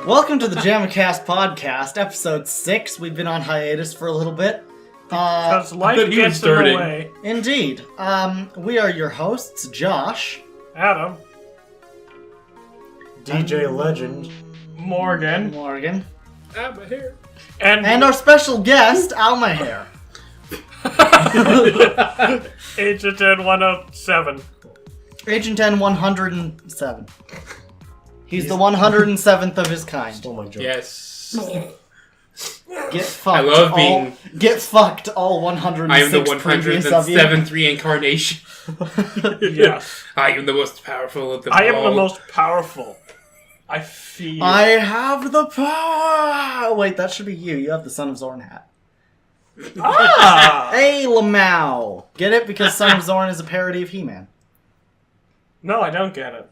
Welcome to the JAMAcast podcast, episode 6. We've been on hiatus for a little bit. Because life gets in the way. Indeed. We are your hosts, Josh, Adam, DJ Legend, Morgan, I'm here. and our special guest, Almahair. AgentN107. AgentN107. He's the 107th of his kind. Oh my joke. Yes. Get fucked. I love being... Get fucked, all 106 I am the previous of you. 107th reincarnation. Yes. I am the most powerful of them I am all. the most powerful. I feel. I have the power! Wait, that should be you. You have the Son of Zorn hat. Ah! Hey, Lamau! Get it? Because Son of Zorn is a parody of He-Man. No, I don't get it.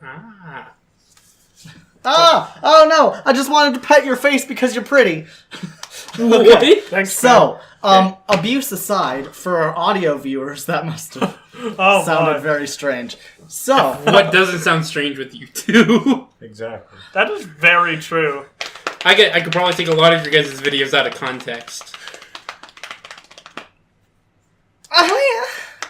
Ah. Oh no! I just wanted to pet your face because you're pretty. Okay. Thanks, So, abuse aside, for our audio viewers, that must have Oh, sounded boy. very strange. So, What doesn't sound strange with you two? Exactly. That is very true. I could probably take a lot of your guys' videos out of context.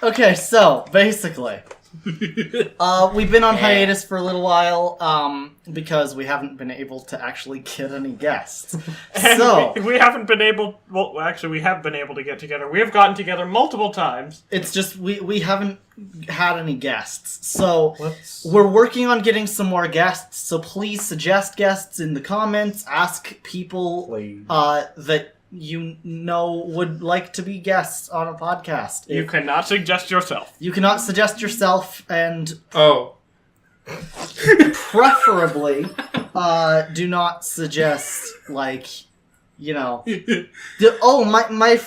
okay, so, basically, we've been on hiatus for a little while, because we haven't been able to actually get any guests. And So, we haven't been able... Well, actually, we have been able to get together. We have gotten together multiple times. it's just, we haven't had any guests. So, Let's... we're working on getting some more guests, so please suggest guests in the comments. Ask people Please. that you know would like to be guests on a podcast. You cannot suggest yourself. You cannot suggest yourself, and Oh. preferably do not suggest, like, you know... my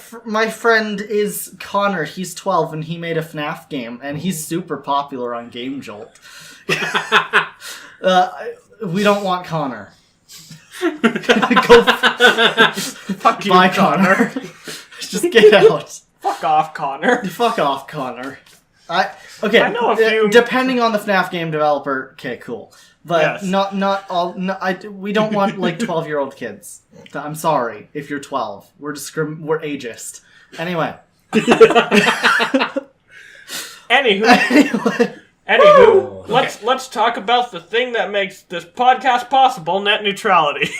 friend is Connor. He's 12 and he made a FNAF game, and he's super popular on Game Jolt. We don't want Connor. Go Fuck you, Bye, Connor. Just get out. Fuck off, Connor. Fuck off, Connor. Okay. I know a few- Depending on the FNAF game developer, okay, cool. But Yes. not all. No, we don't want like 12-year-old kids. I'm sorry if you're 12. We're ageist. Anyway. Anywho, let's talk about the thing that makes this podcast possible: net neutrality.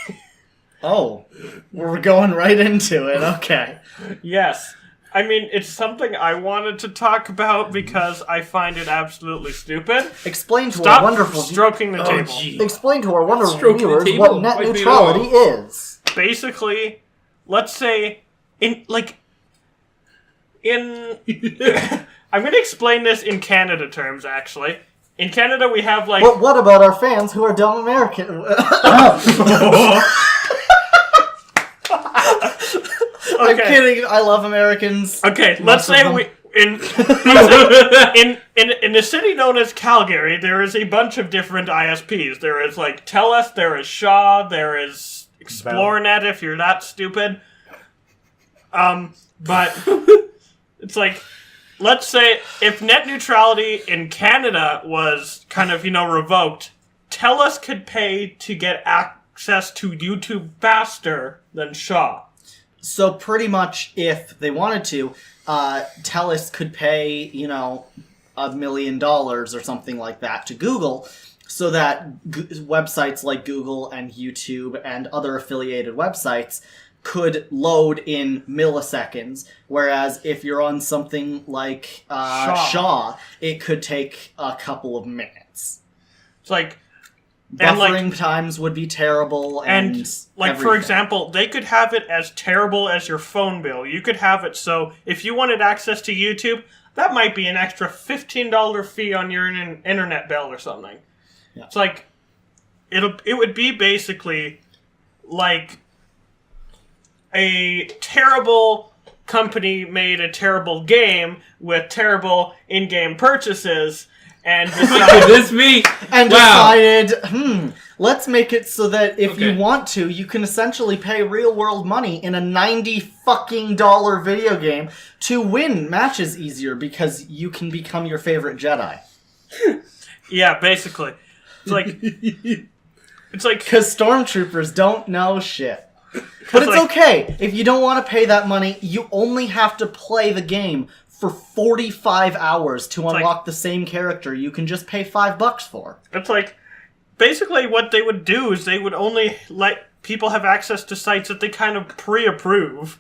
Oh, we're going right into it. Okay. Yes. I mean, it's something I wanted to talk about because I find it absolutely stupid. Explain to our Stop wonderful stroking the table. Gee. Explain to our wonderful Stroking the viewers table. what net Might be neutrality is. Basically, let's say I'm going to explain this in Canada terms, actually. In Canada, we have, like... But what about our fans who are dumb American? I'm kidding. I love Americans. Okay, let's Most of say them. in the city known as Calgary, there is a bunch of different ISPs. There is, like, TELUS, there is Shaw, there is ExploreNet, if you're that stupid. But it's like, let's say if net neutrality in Canada was kind of, revoked, TELUS could pay to get access to YouTube faster than Shaw. So pretty much, if they wanted to, TELUS could pay, $1 million or something like that to Google, so that websites like Google and YouTube and other affiliated websites could load in milliseconds, whereas if you're on something like Shaw, it could take a couple of minutes. It's like... Buffering times would be terrible, and like, everything. for example, they could have it as terrible as your phone bill. You could have it so if you wanted access to YouTube, that might be an extra $15 fee on your internet bill or something. Yeah. It's like, it would be basically like a terrible company made a terrible game with terrible in-game purchases, and Could decided, this be? And Wow. decided, let's make it so that if you want to, you can essentially pay real world money in a $90 video game to win matches easier because you can become your favorite Jedi. yeah, basically, it's like Because stormtroopers don't know shit. But it's like- okay. If you don't want to pay that money, you only have to play the game for 45 hours to unlock the same character you can just pay $5 for. it's like basically what they would do is they would only let people have access to sites that they kind of pre-approve,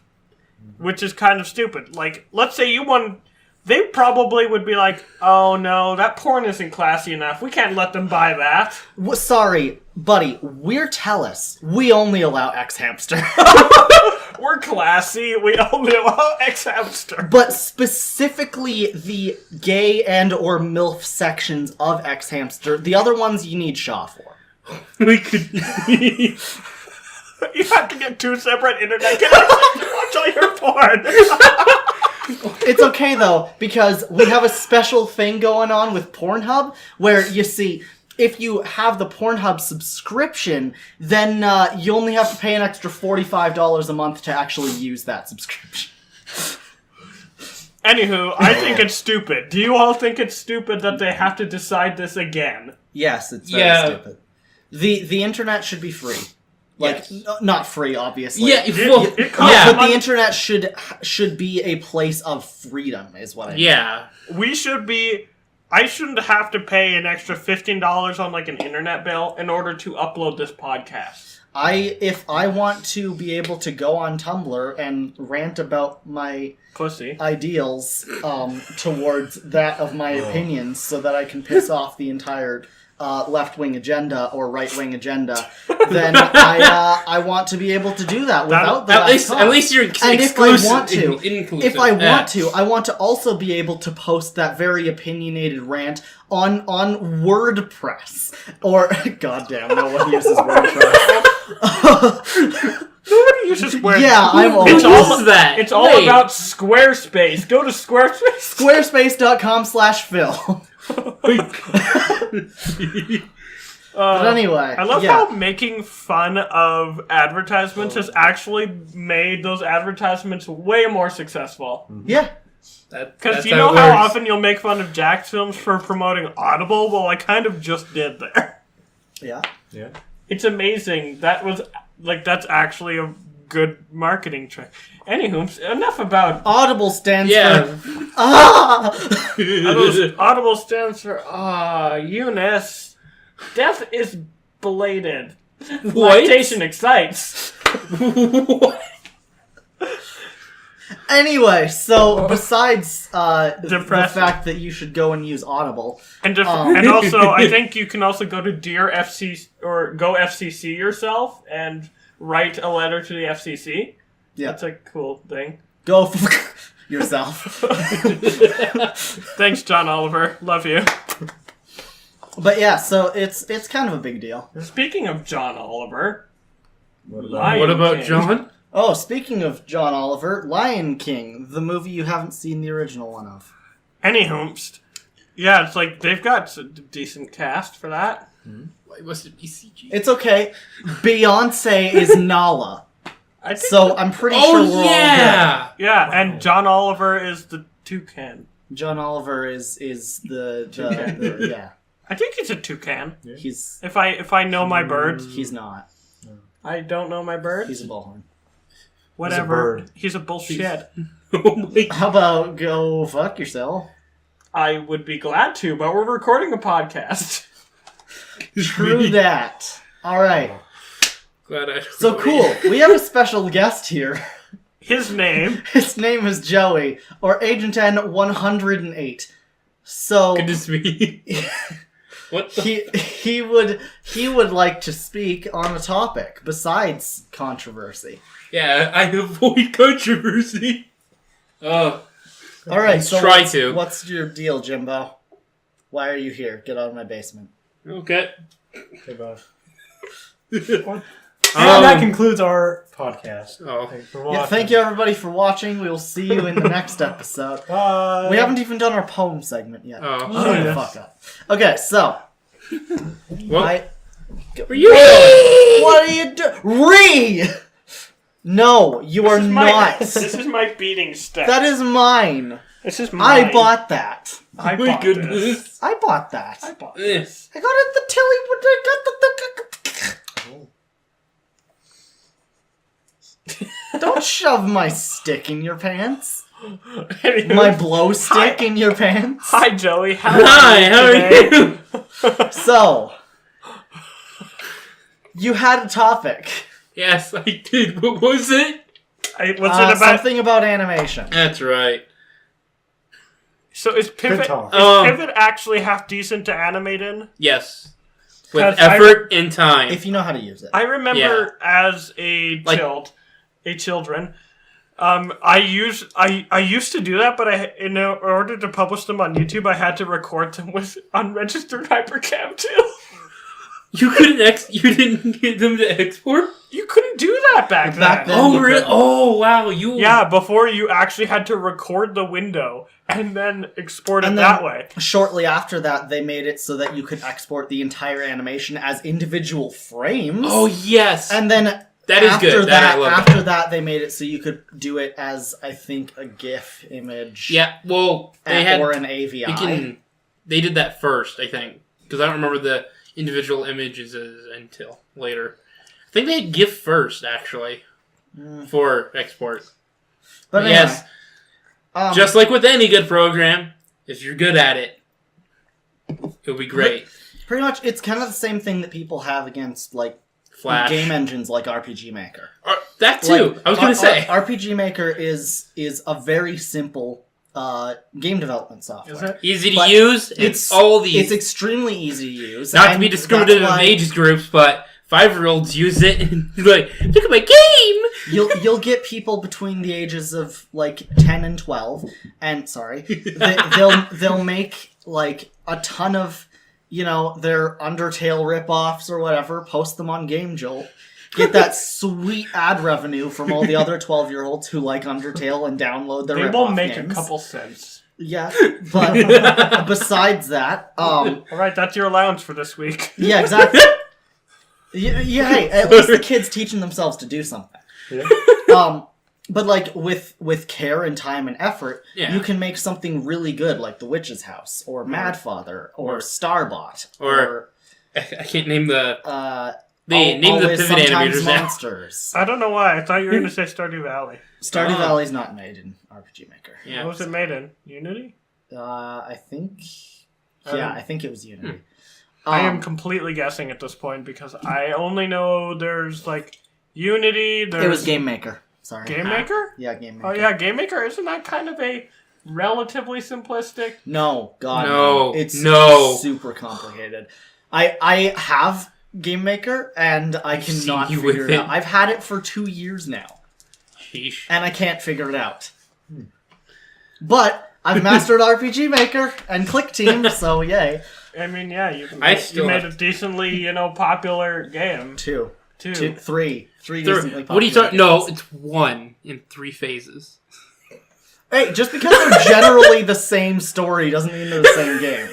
which is kind of stupid. Like, let's say you won. They probably would be like, oh no, that porn isn't classy enough. We can't let them buy that. Sorry, buddy. We're Tellus. We only allow X-Hamster. We're classy. We only allow X-Hamster. But specifically the gay and or MILF sections of X-Hamster. The other ones you need Shaw for. We could. You have to get 2 separate internet connections to watch all your porn. It's okay though, because we have a special thing going on with Pornhub where, you see, if you have the Pornhub subscription, then you only have to pay an extra $45 a month to actually use that subscription. Anywho, I think it's stupid. Do you all think it's stupid that they have to decide this again? Yes, it's very stupid. The internet should be free. Like, not free, obviously. Yeah, well, it costs But money. the internet should be a place of freedom, is what I mean. yeah. We should be... I shouldn't have to pay an extra $15 on, like, an internet bill in order to upload this podcast. If I want to be able to go on Tumblr and rant about my Pussy. ideals towards that of my opinions so that I can piss off the entire left-wing agenda or right-wing agenda, then I want to be able to do that without the At least you're And exclusive. if I want to also be able to post that very opinionated rant on WordPress. Or, goddamn, no one uses WordPress. Nobody uses WordPress. Yeah, I'm old. It's Who all, uses that? it's all Wait. about Squarespace. Go to Squarespace. Squarespace.com/Phil. But anyway, I love how making fun of advertisements has actually made those advertisements way more successful. Yeah. Because you know how often you'll make fun of Jack's films for promoting Audible? Well, I kind of just did there. Yeah. It's amazing. That's actually a good marketing trick. Anywho, enough about... Audible stands for... Audible stands for... Eunice. Death is belated. What? Lactation excites. What? Anyway, so besides the Depressing. fact that you should go and use Audible, And also, I think you can also go to Dear FCC or Go FCC yourself and write a letter to the FCC. yeah, That's a cool thing. go f yourself. Thanks, John Oliver. Love you. But yeah, so it's kind of a big deal. Speaking of John Oliver, What Lion about King. John? Oh, speaking of John Oliver, Lion King, the movie you haven't seen the original one of. Anywho, yeah, it's like they've got a decent cast for that. Why must it be CG? It's okay. Beyonce is Nala, I think so I'm pretty sure we're all yeah, and John Oliver is the toucan. good. John Oliver is the yeah. I think he's a toucan. He's If I know my birds, he's not. I don't know my birds. He's a bullhorn. Whatever. He's a bullshit. Oh my God. How about go fuck yourself? I would be glad to, but we're recording a podcast. True that. All right. Glad I. So cool. We have a special guest here. His name. His name is Joey, or AgentN108. So Could this be? What the? he would like to speak on a topic besides controversy. Yeah, I avoid controversy. Oh. All right. So Try to. What's your deal, Jimbo? Why are you here? Get out of my basement. Okay. Okay, bye. And that concludes our podcast. Oh. Thanks for Yeah, watching. thank you everybody for watching. We will see you in the next episode. Bye. We haven't even done our poem segment yet. Oh. Oh, Shut the yes. fuck up. Okay, so Well, what are you doing? are you doing? No, you are not. This is my beating stick. That is mine. This is mine. I bought that. I My bought goodness. this. I bought that. I bought Eh. this. I got it at the Tilly. Don't shove my stick in your pants. Anywho, My blow stick in your pants. Hi, Joey. Hi, how are today? you? So, you had a topic. Yes, I did. What was it? What's it about? Something about animation. That's right. So is Pivot talk. Pivot actually half decent to animate in? Yes. With 'Cause effort and time. If you know how to use it. I remember as a children, I used to do that, but in order to publish them on YouTube, I had to record them with unregistered Hypercam too. You you didn't get them to export? You couldn't do that back Back then. then. Oh, you really? couldn't. Oh, wow. You. Yeah, before you actually had to record the window and then export it And that then- way. Shortly after that, they made it so that you could export the entire animation as individual frames. Oh, yes. And then That is after good. That I love after that, they made it so you could do it as, I think, a GIF image. Yeah, well, they had. Or an AVI. They did that first, I think. Because I don't remember the individual images until later. I think they had GIF first, actually, for export. But anyway, Yes, just like with any good program, if you're good at it, it'll be great. pretty much, it's kind of the same thing that people have against, like, Flash. game engines like RPG Maker. That too. Like, I was going to say. RPG Maker is a very simple game development software. Is it? Easy to But use. It's all these. It's extremely easy to use. not to and be discriminative that's of why age groups, but 5-year-olds use it and be like, look at my game! You'll get people between the ages of like 10 and 12, and they'll make like a ton of their Undertale ripoffs or whatever, post them on GameJolt, get that sweet ad revenue from all the other 12-year-olds who like Undertale and download their They ripoff will make games. a couple cents. Yeah, but besides that, Alright, that's your allowance for this week. yeah, exactly. Yeah, hey, at least the kids teaching themselves to do something. Yeah. But like with care and time and effort, Yeah. you can make something really good, like The Witch's House, or Mad Father, or Starbot, or I can't name the. Name the Always pivot Sometimes animators now. Monsters. I don't know why. I thought you were going to say Stardew Valley. Stardew Oh. Valley's not made in RPG Maker. Yeah. What was it made in? Unity? I think. Um, Yeah, I think it was Unity. I am completely guessing at this point because I only know there's like Unity. There's It was Game Maker. Sorry. Game Maker. Yeah, Game Maker. Oh yeah, Game Maker. Isn't that kind of a relatively simplistic? No, God, No, It's no. super complicated. I have Game Maker, and I seen cannot you figure with it it. out. I've had it for 2 years now, Sheesh. and I can't figure it out. But I've mastered RPG Maker and ClickTeam, so yay. I mean, yeah, you I made still a have- decently popular game Two, too. three Third- decently what are you popular talking? No, games. it's 1 in 3 phases. Hey, just because they're generally the same story doesn't mean they're the same game.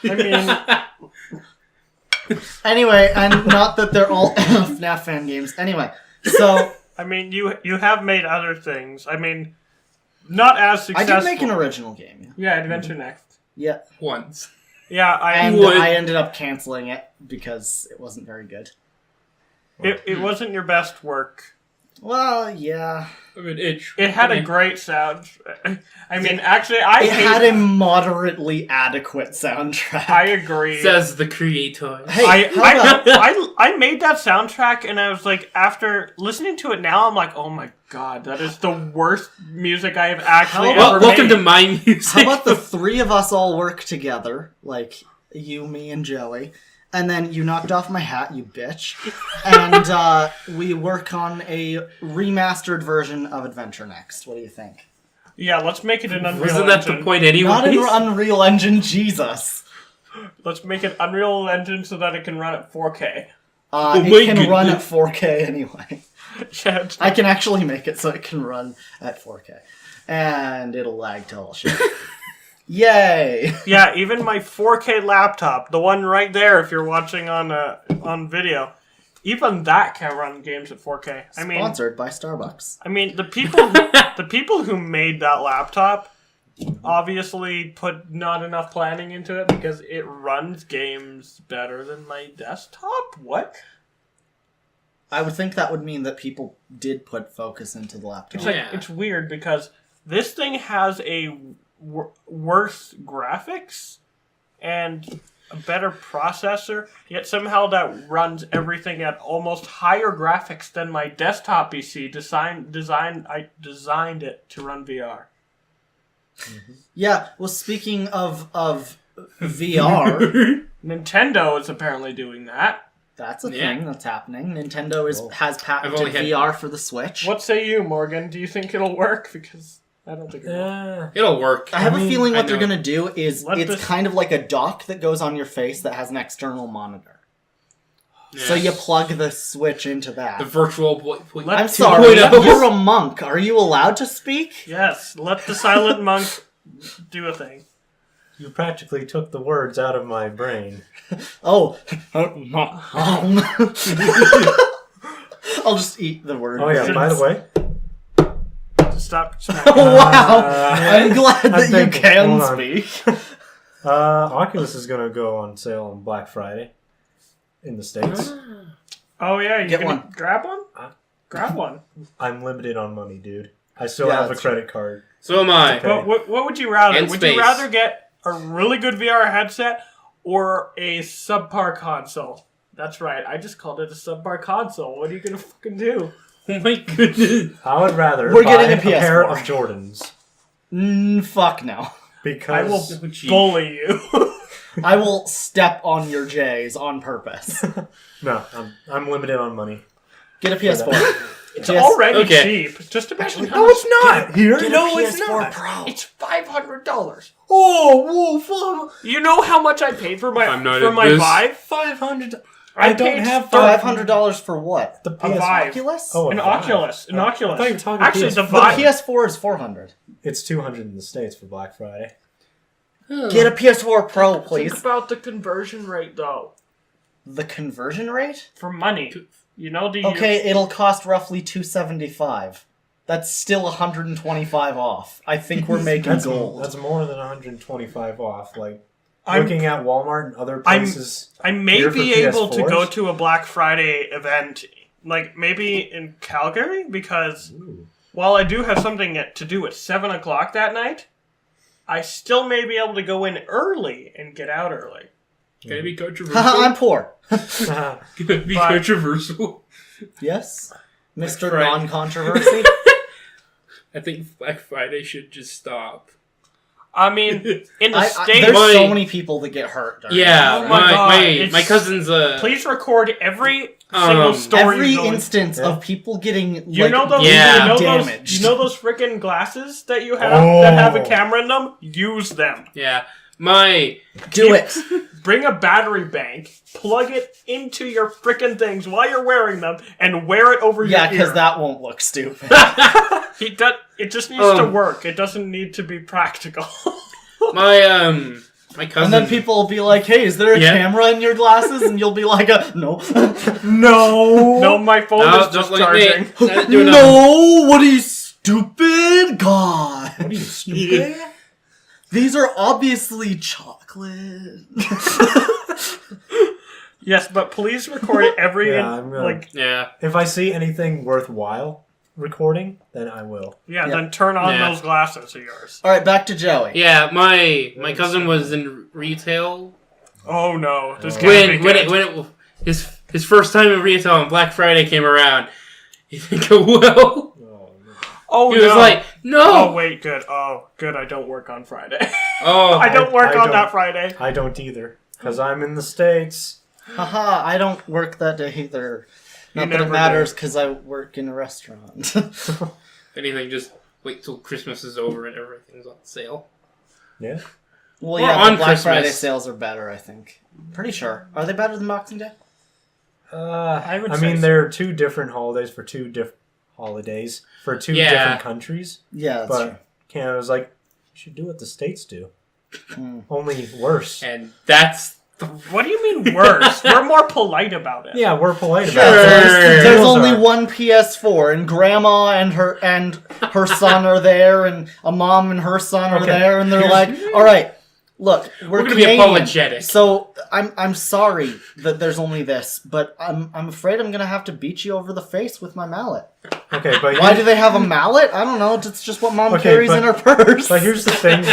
I mean, Anyway, and not that they're all FNAF fan games. Anyway, so you have made other things. I mean, not as I successful. did make an original game. Yeah, Adventure Next. Yeah, Once. Yeah, and would. I ended up canceling it because it wasn't very good. it wasn't your best work. Well, yeah. I mean, itch. It had a great sound. I mean, actually, It had a moderately adequate soundtrack. I agree. Says the creator. Hey, how about... I made that soundtrack, and I was like, after listening to it now, I'm like, oh my god, that is the worst music I have actually How ever Welcome made. to my music. How about the three of us all work together, like you, me, and Joey, and then you knocked off my hat, you bitch, and we work on a remastered version of Adventure Next. What do you think? Yeah, let's make it an Unreal Wasn't that Engine. the point anyway? Not an Unreal Engine, Jesus. Let's make it Unreal Engine so that it can run at 4K. my It can run at goodness. 4K anyway. Yeah, it's- I can actually make it so it can run at 4K. And it'll lag till shit. Yay! yeah, even my 4K laptop, the one right there, if you're watching on video, even that can run games at 4K. Sponsored by Starbucks. I mean, the people who made that laptop obviously put not enough planning into it because it runs games better than my desktop. What? I would think that would mean that people did put focus into the laptop. It's like Yeah. it's weird because this thing has a worse graphics and a better processor, yet somehow that runs everything at almost higher graphics than my desktop PC. I designed it to run VR. Yeah, well, speaking of VR, Nintendo is apparently doing that. that's a Yeah. thing that's happening. Nintendo has I've patented only had- VR for the Switch. What say you, Morgan? Do you think it'll work? Because I don't think it will. Yeah. It'll work. I have a mean, feeling what I they're know. going to do is Let it's this- kind of like a dock that goes on your face that has an external monitor. Yeah. So you plug the Switch into that. the virtual Let- I'm sorry, 2.0. you're a monk. Are you allowed to speak? Yes, let the silent monk do a thing. You practically took the words out of my brain. Oh, I'll just eat the word. Oh yeah, by the way. Stop. Wow, I'm glad that you think- can hold on. speak. Oculus is going to go on sale on Black Friday in the States. Oh yeah, you Get gonna one. grab one? Grab one. I'm limited on money, dude. I still Yeah, have a that's true. credit card. So am I. Okay. But what would you rather? And Would space. you rather get a really good VR headset or a subpar console? That's right. I just called it a subpar console. What are you gonna fucking do? Oh my goodness. I would rather We're buy getting a pair PS4. of Jordans Fuck no. because I will Oh, gee. bully you. I will step on your J's on purpose. no, I'm limited on money. Get a PS4. It's already Okay. cheap. Just imagine how No, much it's not. Here, Get no, a it's PS4 not. Pro. It's $500. Oh, whoa, You know how much I paid for my I'm not for in my this. Vive? 500. I I don't paid have $500 for what? The A PS. Vive. Oculus? Oh, An a Vive. Oculus. An I Oculus. thought you were talking Actually, PS4. the The Vive. PS4 is $400. It's 200 in the States for Black Friday. Get a PS4 Pro, please. Think about the conversion rate, though. The conversion rate? For money. You know, the Okay, it'll cost roughly $275. That's still 125 off. I think we're making That's gold. That's more than 125 off. Like I'm- looking at Walmart and other I'm- places. I may Here for be able to PS4s? go to a Black Friday event, like maybe in Calgary, because while I do have something to do at 7 o'clock that night, I still may be able to go in early and get out early. Can it be controversial? Haha, I'm poor. Can it be But- controversial? Yes? Mr. Friday. Non-controversy? I think Black Friday should just stop. I mean, in the States, there's My- so many people that get hurt. during Yeah, Oh my God, my it's- cousin's please record every single Um, story. Every you go in. instance Yeah. of people getting You know those? Yeah. You know damaged. those? You know those freaking glasses that you have Oh. that have a camera in them? Use them. yeah, my Do it. Bring a battery bank, plug it into your freaking things while you're wearing them, and wear it over Yeah, your because ear. that won't look stupid. It just needs to work. It doesn't need to be practical. my cousin. And then people will be like, hey, is there a Yeah. camera in your glasses? And you'll be like, no. No. No, my phone No, is just don't look at me. charging. Not doing nothing. No, what are you, stupid? God. What are you stupid? These are obviously chocolate. Yes, but please record every Yeah, I'm gonna- like Yeah, If I see anything worthwhile recording, then I will. yeah, Yeah. then turn on Yeah. those glasses of yours. All right, back to Joey. yeah. My cousin was in retail Oh no, this can't when be good. it his first time in retail on Black Friday came around. He didn't go well. Oh, no. Oh He no. was like, Oh no. wait, good. Oh, good. I don't work on Friday. Oh, I don't work I on don't- that Friday. I don't either, because I'm in the States. Haha, I don't work that day either. Not that never it matters because I work in a restaurant. if anything, just wait till Christmas is over and everything's on sale. Yeah. Well, Or yeah, on the Black Friday Christmas. sales are better, I think. Pretty sure. Are they better than Boxing Day? I would I say mean, so. there are two different holidays for two different countries. Yeah, that's But true. Canada's like, you should do what the States do. Only worse. And that's What do you mean worse? We're more polite about it. Yeah, we're polite Sure. about it. At least the There's deals only are- one PS4, and Grandma and her son are there, and a mom and her son are Okay, there, and they're here's- like, "All right, look, we're gonna be Canadian, apologetic." So I'm sorry that there's only this, but I'm afraid I'm gonna have to beat you over the face with my mallet. Okay, but Why do they have a mallet? I don't know. It's just what Mom Okay, carries in her purse. But here's the thing,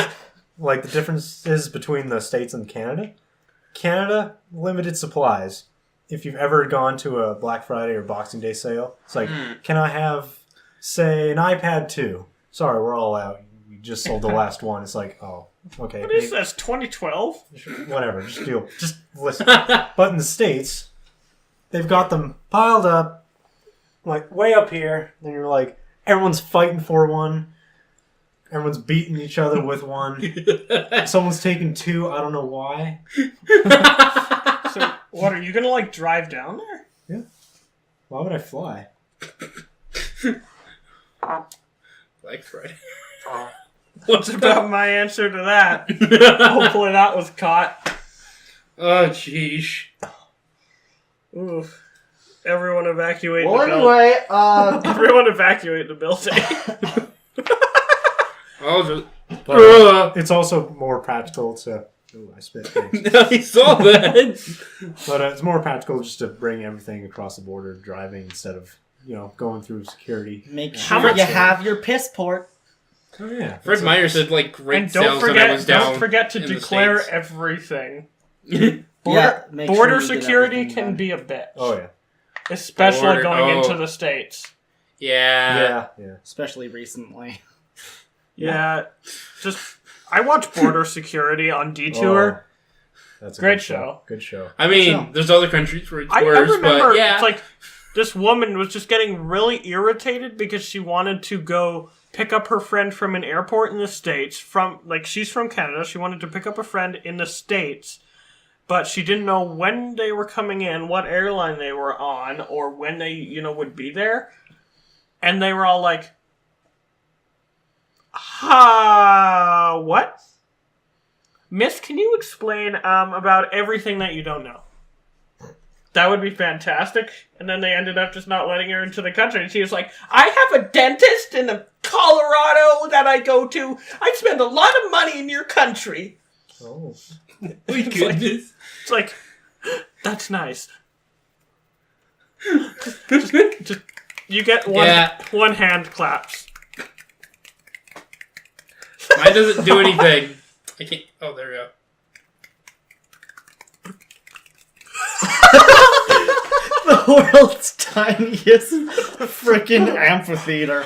like the differences between the States and Canada. Canada, limited supplies. If you've ever gone to a Black Friday or Boxing Day sale, it's like, can I have, say, an iPad 2? Sorry, we're all out. We just sold the last one. It's like, oh, okay. What is this, 2012? Whatever, just listen. But in the States, they've got them piled up, like, way up here. Then you're like, everyone's fighting for one. Everyone's beating each other with one. Someone's taking two. I don't know why. So, what, are you gonna, like, drive down there? Yeah. Why would I fly? Black Friday. What's about my answer to that? Hopefully that was caught. Oh, jeez. Oof. Everyone evacuate well, the building. anyway, Everyone evacuate the building. Oh, But it's also more practical to... Ooh, I spit. Thanks. I saw that. But it's more practical just to bring everything across the border driving instead of, going through security. make How sure much- you have your piss port. Oh, yeah. Fred Meyer said like great And don't sales when I was forget, down. don't forget to in the declare States. everything. Yeah, make sure Border you get security everything can done. be a bitch. Oh, yeah. Especially Border- going oh. into the States. Yeah. Yeah. Especially recently. Yeah. Just, I watch Border Security on Detour. That's a Great good show. Good show. I mean, So- there's other countries where it's I worse, remember, but yeah. it's like, this woman was just getting really irritated because she wanted to go pick up her friend from an airport in the States. She's from Canada. She wanted to pick up a friend in the States, but she didn't know when they were coming in, what airline they were on, or when they, would be there. And they were all like, what? Miss, can you explain about everything that you don't know? That would be fantastic. And then they ended up just not letting her into the country. And she was like, I have a dentist in Colorado that I go to. I spend a lot of money in your country. Oh. My goodness. It's like, that's nice. Just you get one hand claps. Mine doesn't do anything. I can't. Oh, there we go. The world's tiniest freaking amphitheater.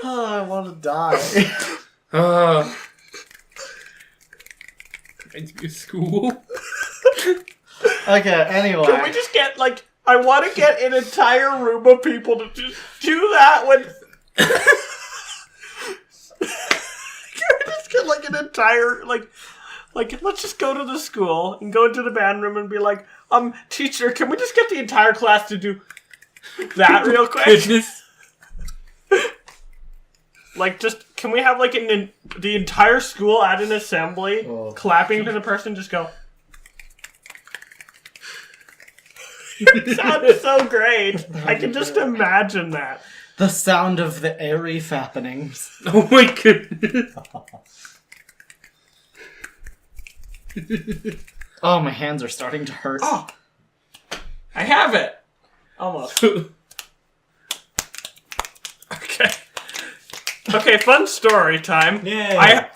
Oh, I want to die. I do school. Okay, anyway. Can we just get, I want to get an entire room of people to just do that when... Can we just get, an entire, let's just go to the school and go into the band room and be like, teacher, can we just get the entire class to do that real quick? Goodness. Can we have, the entire school at an assembly, Oh. clapping for the person, just go... It sounds so great. I can just imagine that. The sound of the airy fappenings. Oh my goodness. Oh, my hands are starting to hurt. Oh, I have it. Almost. Okay. Okay, fun story time. Yeah.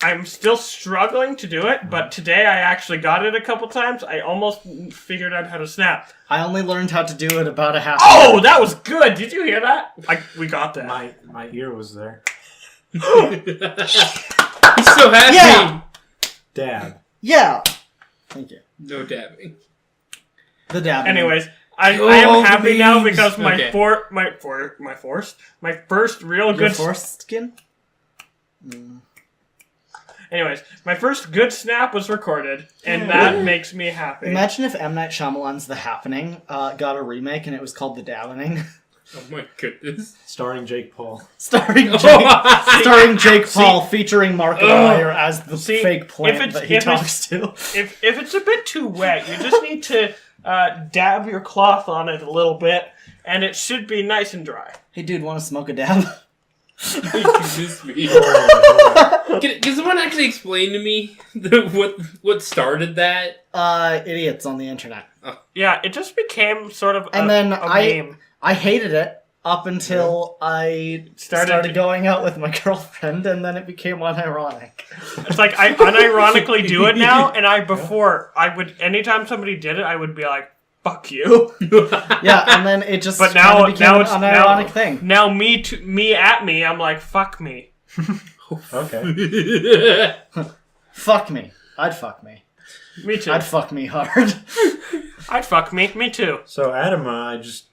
I'm still struggling to do it, but today I actually got it a couple times. I almost figured out how to snap. I only learned how to do it about a half Oh, that was good. Did you hear that? We got that. My ear was there. He's so happy. Yeah. Dab. Yeah. Thank you. No dabbing. The dabbing. Anyways, I Oh, am happy now please. because my Okay. first real Your good foreskin? Anyways, my first good snap was recorded, and that makes me happy. Imagine if M. Night Shyamalan's The Happening got a remake and it was called The Davening. Oh my goodness. Starring Jake Paul. starring Jake Paul, featuring Markiplier as the fake plant that he talks to. If it's a bit too wet, you just need to dab your cloth on it a little bit, and it should be nice and dry. Hey dude, want to smoke a dab? Excuse me. Can someone actually explain to me what started that? Idiots on the internet. Yeah, it just became sort of And a then meme. I hated it up until I started going out with my girlfriend, and then it became unironic. It's like I unironically do it now, and I would anytime somebody did it, I would be like, "Fuck you." Yeah, and then it just But now became it's an unironic thing. Now me at me, I'm like, "Fuck me." Okay. Fuck me. I'd fuck me. Me too. I'd fuck me hard. I'd fuck me. Me too. So Anima, I just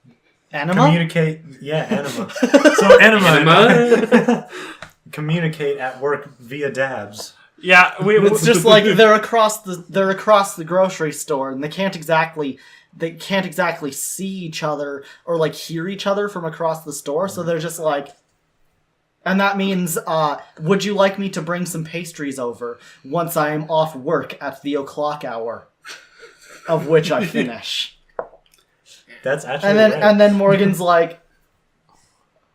Anima? communicate. Yeah, Anima. So Anima communicate at work via dabs. Yeah, It's just like they're across the grocery store, and they can't exactly see each other or like hear each other from across the store, so they're just like, and that means, would you like me to bring some pastries over once I am off work at the o'clock hour, of which I finish. That's actually And then right. and then Morgan's like,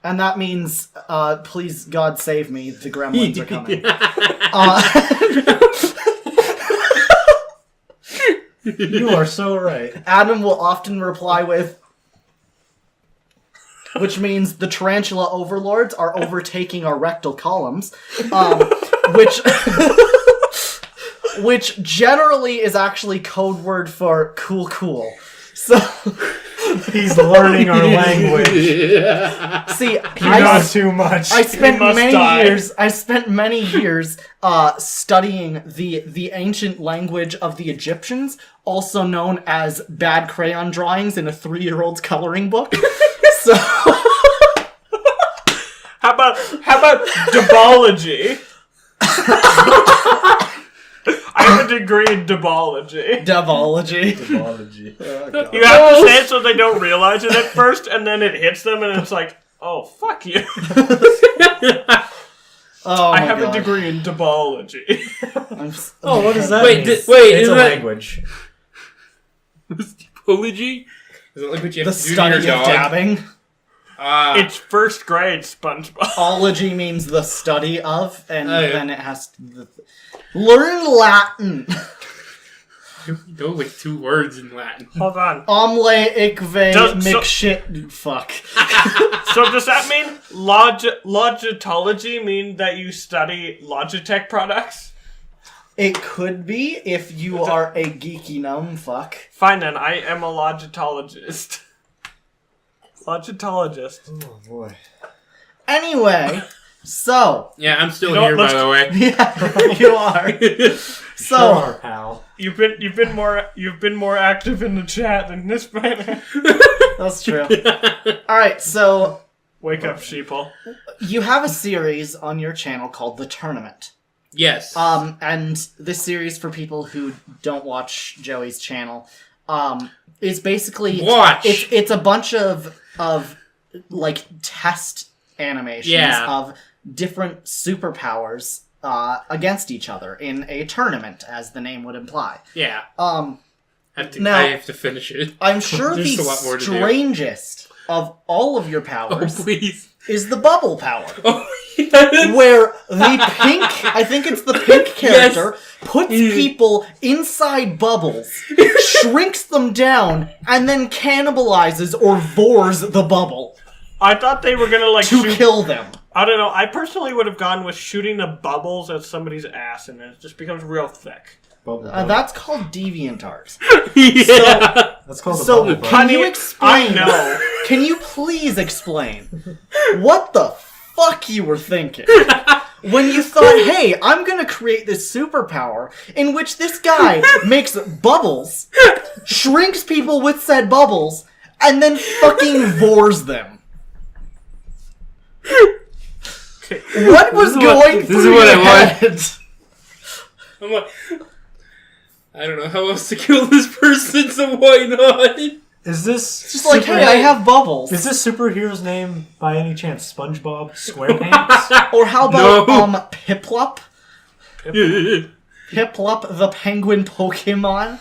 and that means, please God save me, the gremlins are coming. You are so right. Adam will often reply with, which means the tarantula overlords are overtaking our rectal columns, which generally is actually code word for cool. So He's learning our language. see, You know too much. I spent must many die. years studying the ancient language of the Egyptians, also known as bad crayon drawings in a 3-year-old's coloring book. So How about debology? I have a degree in debology. devology. Biology. You have to say it so they don't realize it at first, and then it hits them, and it's like, oh, fuck you. Oh, I my have God. a degree in debology. Oh, what does that Wait, mean? wait, It's is a that- language. Typology? Is it like what you The have to do to your study of dog? dabbing. It's first grade SpongeBob. Ology means the study of, and Oh, yeah. then it has to... Learn Latin. You know like 2 words in Latin. Hold on. Omle ikve Does- so- mcshit. Fuck. So does that mean logitology mean that you study Logitech products? It could be if you are a geeky gnome fuck. Fine then, I am a logitologist. Logitologist. Oh boy. Anyway, so Yeah, I'm still You know here, what, by the way. yeah, you are. So Sure, pal. You've been more active in the chat than this man. that's true. All right, so Wake up, sheeple. you have a series on your channel called The Tournament. Yes. And this series, for people who don't watch Joey's channel, is basically Watch. It's a bunch of like test animations of different superpowers against each other in a tournament, as the name would imply. Yeah. Now- I have to finish it. I'm sure There's the a lot more to do. strangest of all of your Oh, powers please. is the bubble power. Oh, yes. Where the pink, I think it's the pink character, puts people inside bubbles, shrinks them down, and then cannibalizes or vores the bubble I thought they were gonna like to shoot. kill them. I don't know. I personally would have gone with shooting the bubbles at somebody's ass, and it just becomes real thick. Bubble That's called DeviantArt. Yeah. That's called a So, bubble butt. can you Honey, explain? I know. Can you please explain what the fuck you were thinking when you thought, hey, I'm gonna create this superpower in which this guy makes bubbles, shrinks people with said bubbles, and then fucking vores them? What was going this through is what your I head? I'm like, I don't know how else to kill this person, so why not? Is this Just like, hey, I have bubbles. Is this superhero's name by any chance SpongeBob SquarePants? Or how about No. Piplup? Piplup, the penguin Pokemon?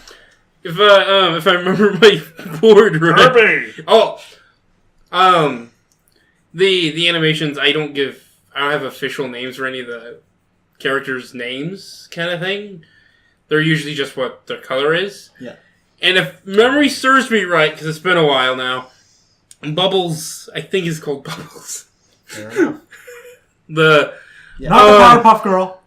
If I remember my board right. Kirby! The animations I don't have official names for any of the characters' names kind of thing. They're usually just what their color is. Yeah. And if memory serves me right, because it's been a while now, Bubbles, I think is called Bubbles. Fair enough. The Not the Powerpuff Girl.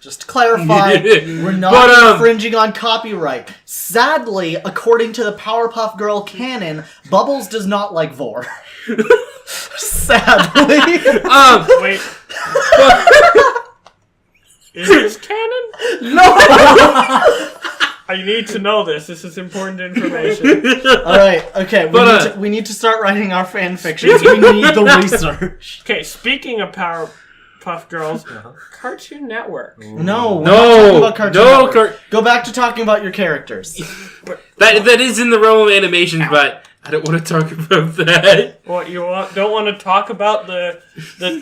Just to clarify, we're not infringing on copyright. Sadly, according to the Powerpuff Girl canon, Bubbles does not like Vor. Sadly. Wait. Is this canon? No! I need to know this. This is important information. Alright, okay. We need to start writing our fan fictions. We need the research. Okay, speaking of Powerpuff Girls, Cartoon Network. No, we're not talking about Cartoon Network. Go back to talking about your characters. that is in the realm of animations, but I don't want to talk about that. What, don't want to talk about the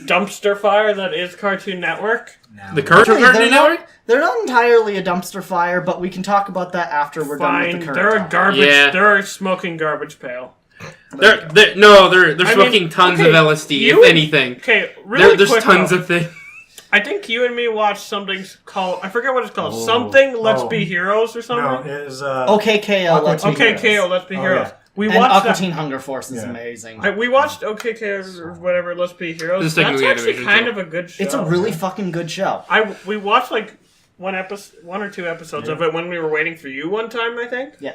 dumpster fire that is Cartoon Network? No. The Cartoon Network? They're not entirely a dumpster fire, but we can talk about that after we're done with the current They're a topic. garbage. Yeah. They're a smoking garbage pail. They're smoking tons of LSD, if anything. Okay, really There's quick tons though, of things. I think you and me watched something called, I forget what it's called, something Let's Be Heroes or something? No, it is OKKO, Let's Be Heroes. OKKO, Let's Be Heroes. yeah. We And watched Aqua that. Teen Hunger Force is amazing. We watched OKKO or whatever, Let's Be Heroes. This is That's technically actually animation, kind so. of a good show. It's a really fucking good show. We watched like one or two episodes of it when we were waiting for you one time, I think. Yeah.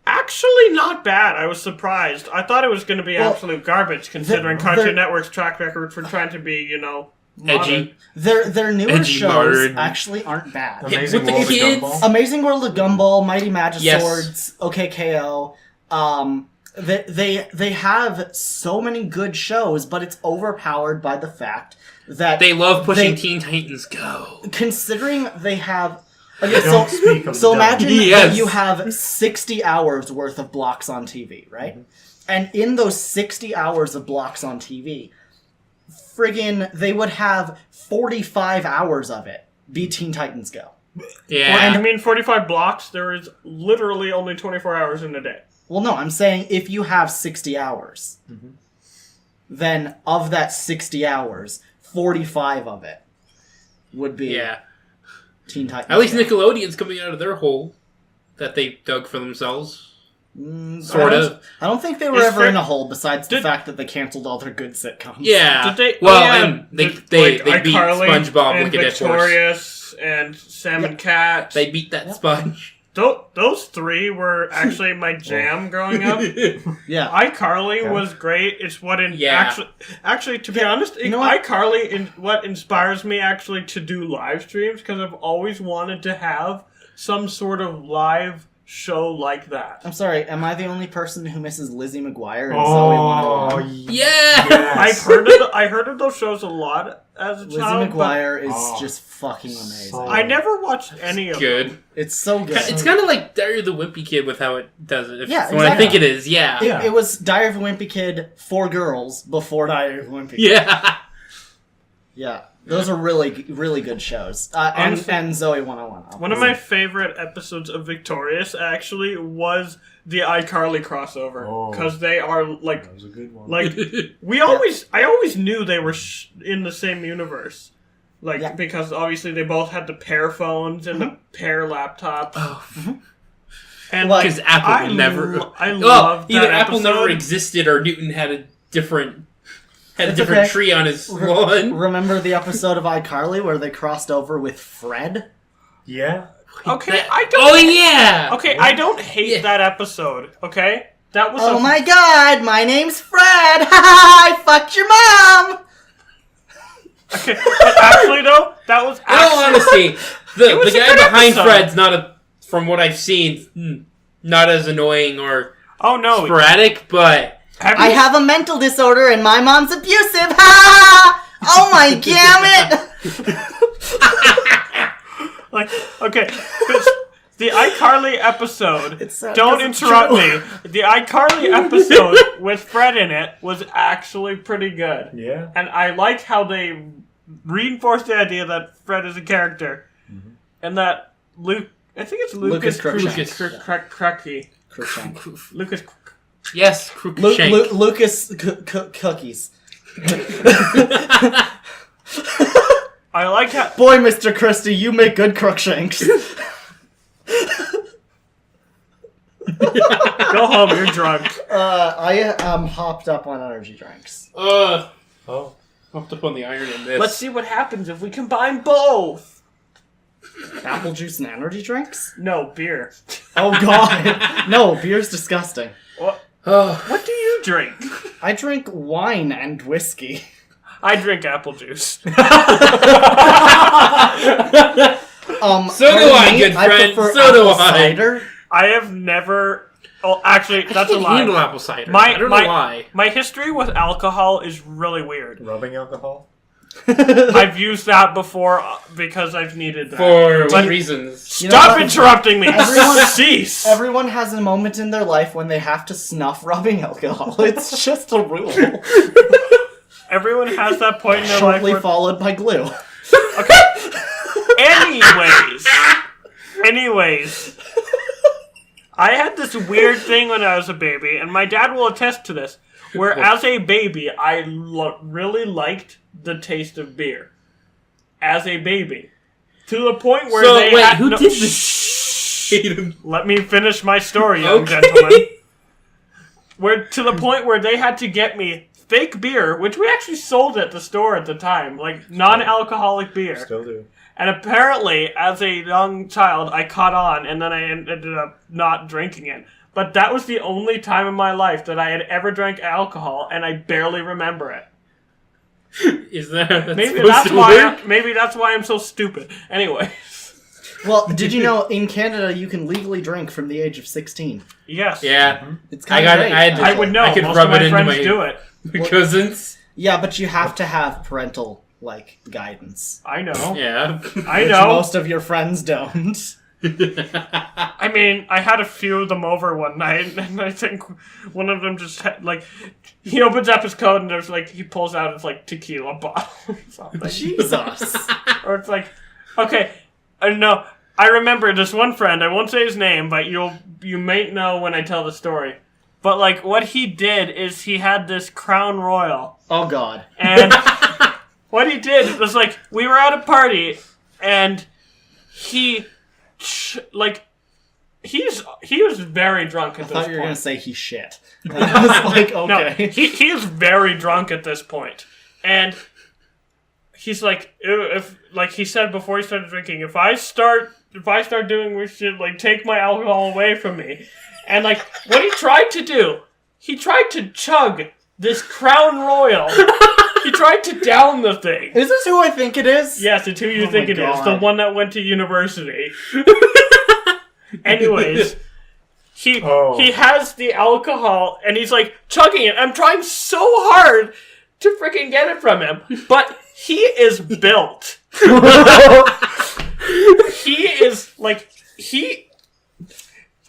Actually, not bad. I was surprised. I thought it was going to be absolute garbage, considering Cartoon Network's track record for trying to be, modern. Edgy. Their newer Edgy shows modern. actually aren't bad. Amazing With the World of kids. Gumball. Amazing World of Gumball, Mighty Magiswords, Yes. OKKO. They have so many good shows, but it's overpowered by the fact that They love pushing Teen Titans Go. considering they have. Okay, Don't speak of so the devil. imagine Yes. that you have 60 hours worth of blocks on TV, right? And in those 60 hours of blocks on TV, friggin' they would have 45 hours of it be Teen Titans Go. Yeah. I mean, 45 blocks, there is literally only 24 hours in a day. Well, no, I'm saying if you have 60 hours, then of that 60 hours, 45 of it would be Teen Titans. At least Go. Nickelodeon's coming out of their hole that they dug for themselves. Sort of. I don't think they were Is ever there- in a hole, besides the fact that they canceled all their good sitcoms. Yeah. Did they? And they beat iCarly SpongeBob and like a dead horse. Victorious and Sam and Cat. They beat that sponge. Those three were actually my jam growing up. Yeah. iCarly was great. It's what actually to be honest, you know what? iCarly what inspires me actually to do live streams, because I've always wanted to have some sort of live show like that. I'm sorry, am I the only person who misses Lizzie McGuire and Zoe 101? Yes! I heard of those shows a lot as a Lizzie child. McGuire is just fucking amazing. so- I never watched any of them. Good. It's so good. It's kind of like Diary of the Wimpy Kid with how it does it. Yeah, When I exactly. think it is, yeah. It was Diary of a Wimpy Kid for girls before Diary of a Wimpy Kid. Yeah. Yeah. Those are really, really good shows. And Zoe 101. One of my favorite episodes of Victorious actually was the iCarly crossover, because they are like That was a good one. like I always knew they were in the same universe, because obviously they both had the pair phones and the pair laptops. And Well, Because Apple will never... I love that either Apple episode. never existed or Newton had a different... It's okay. tree on his lawn. Remember the episode of iCarly where they crossed over with Fred? Yeah. Okay, I don't. Oh, yeah! Okay, I don't hate that episode. Okay, that was. Oh my god, my name's Fred! Ha ha! I fucked your mom! Okay, but actually though, that was. In all Actually, honesty, the was a guy good behind episode. Fred's not from what I've seen, not as annoying or oh no! sporadic, but I have a mental disorder and my mom's abusive! Ha! Oh my damn it! Like, okay, the iCarly episode, It's sad don't 'cause it's interrupt true. me, the iCarly episode with Fred in it was actually pretty good. Yeah. And I like how they reinforced the idea that Fred is a character. And that Luke, I think it's Lucas Crookshank. Lucas. Yes, Crookshank. Lucas Cookies. I like how... Boy, Mr. Christie, you make good Crookshanks. Go home, you're drunk. I hopped up on energy drinks. Oh. Hopped up on the iron in this. Let's see what happens if we combine both. Apple juice and energy drinks? No, beer. Oh god. No, beer's disgusting. What do you drink? I drink wine and whiskey. I drink apple juice. So do I, good friend. So do I. Cider. I have never... Oh, actually, that's a lie. Handle apple cider. I don't know why. My history with alcohol is really weird. Rubbing alcohol? I've used that before because I've needed that. For what reasons? Stop interrupting me! Everyone- Cease! Everyone has a moment in their life when they have to snuff rubbing alcohol. It's just a rule. Everyone has that point in their Shortly life followed by glue. Anyways. I had this weird thing when I was a baby, and my dad will attest to this, where as a baby, I really liked the taste of beer. As a baby. To the point where who did this? Let me finish my story, young gentlemen. To the point where they had to get me fake beer, which we actually sold at the store at the time, like non-alcoholic beer. Still do. And apparently, as a young child, I caught on, and then I ended up not drinking it. But that was the only time in my life that I had ever drank alcohol, and I barely remember it. Is that Maybe that's why I'm so stupid. Anyway. Well, did you know in Canada you can legally drink from the age of 16? Yes. Yeah. It's kind of great. I would know. I could Most rub of my it into friends my do it. cousins. Yeah, but you have to have parental guidance. I know. Yeah. I Which know. most of your friends don't. I mean, I had a few of them over one night, and I think one of them just he opens up his coat and there's he pulls out his tequila bottle or something. Jesus. Or it's okay, no, I remember this one friend, I won't say his name, but you may know when I tell the story. But what he did is he had this Crown Royal. Oh god. And what he did was we were at a party and he was very drunk at this point. I thought you were going to say he shit. I was okay. No, he is very drunk at this point. And he's if he said before he started drinking, if I start doing weird shit, take my alcohol away from me. And what he tried to do, he tried to chug this Crown Royal. He tried to down the thing. Is this who I think it is? Yes, it's who you think it is. God. The one that went to university. Anyways, he has the alcohol and he's chugging it. I'm trying so hard to freaking get it from him, but he is built. He is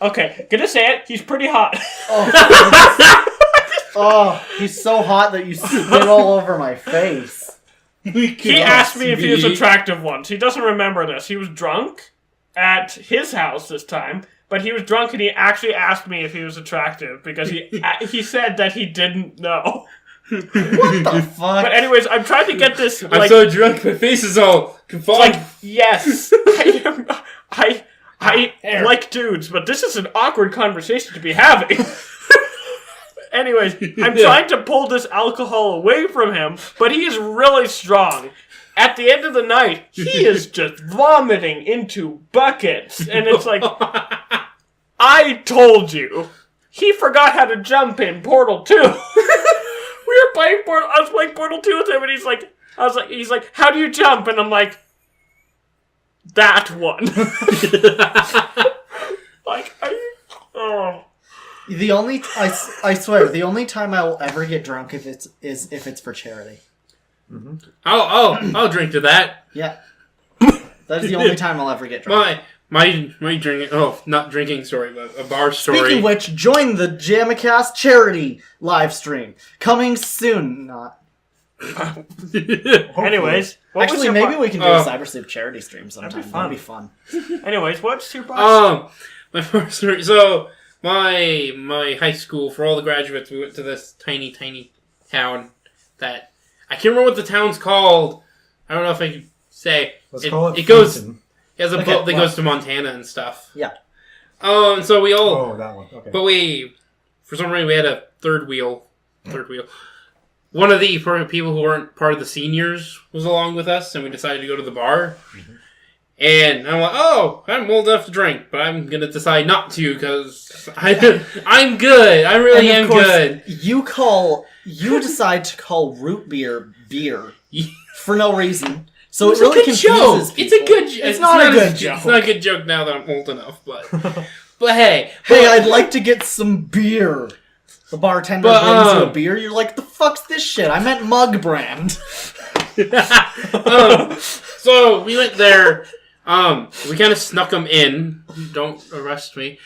okay, gonna say it. He's pretty hot. Oh, he's so hot that you spit all over my face. He asked me if he was attractive once. He doesn't remember this. He was drunk at his house this time, but he was drunk and he actually asked me if he was attractive because he said that he didn't know. What the fuck? But anyways, I'm trying to get this. I'm so drunk, my face is all confounded. Yes, I like dudes, but this is an awkward conversation to be having. Anyways, I'm trying to pull this alcohol away from him, but he is really strong. At the end of the night, he is just vomiting into buckets. And it's I told you. He forgot how to jump in Portal 2. We were playing Portal, I was playing Portal 2 with him, and he's like, how do you jump? And I'm like, that one. Are you... Oh... I swear, the only time I will ever get drunk if it's for charity. I'll drink to that. Yeah. That's the only time I'll ever get drunk. My drinking. Oh, not drinking story, but a bar story. Speaking of which, join the JAMAcast charity live stream coming soon. Not. Anyways, Actually, maybe we can do a Cyber Sleep charity stream sometime. That'd be fun. Anyways, what's your bar? My bar story. So my high school, for all the graduates, we went to this tiny town that I can't remember what the town's called. I don't know if I can say. Let's call it. It goes. Fulton. It has a boat that goes to Montana and stuff. Yeah. So we all. Oh, that one. Okay. But for some reason, we had a third wheel. One of the people who weren't part of the seniors was along with us, and we decided to go to the bar. Mm-hmm. And I'm like, oh, I'm old enough to drink, but I'm going to decide not to because I'm good. I really am good. You decide to call root beer for no reason. So it It's really a good confuses joke. people. It's a good joke. It's not a good joke. It's not a good joke now that I'm old enough, but hey. Hey, I'd like to get some beer. The bartender brings you a beer. You're like, the fuck's this shit? I meant mug brand. So we went there. We kind of snuck them in. Don't arrest me.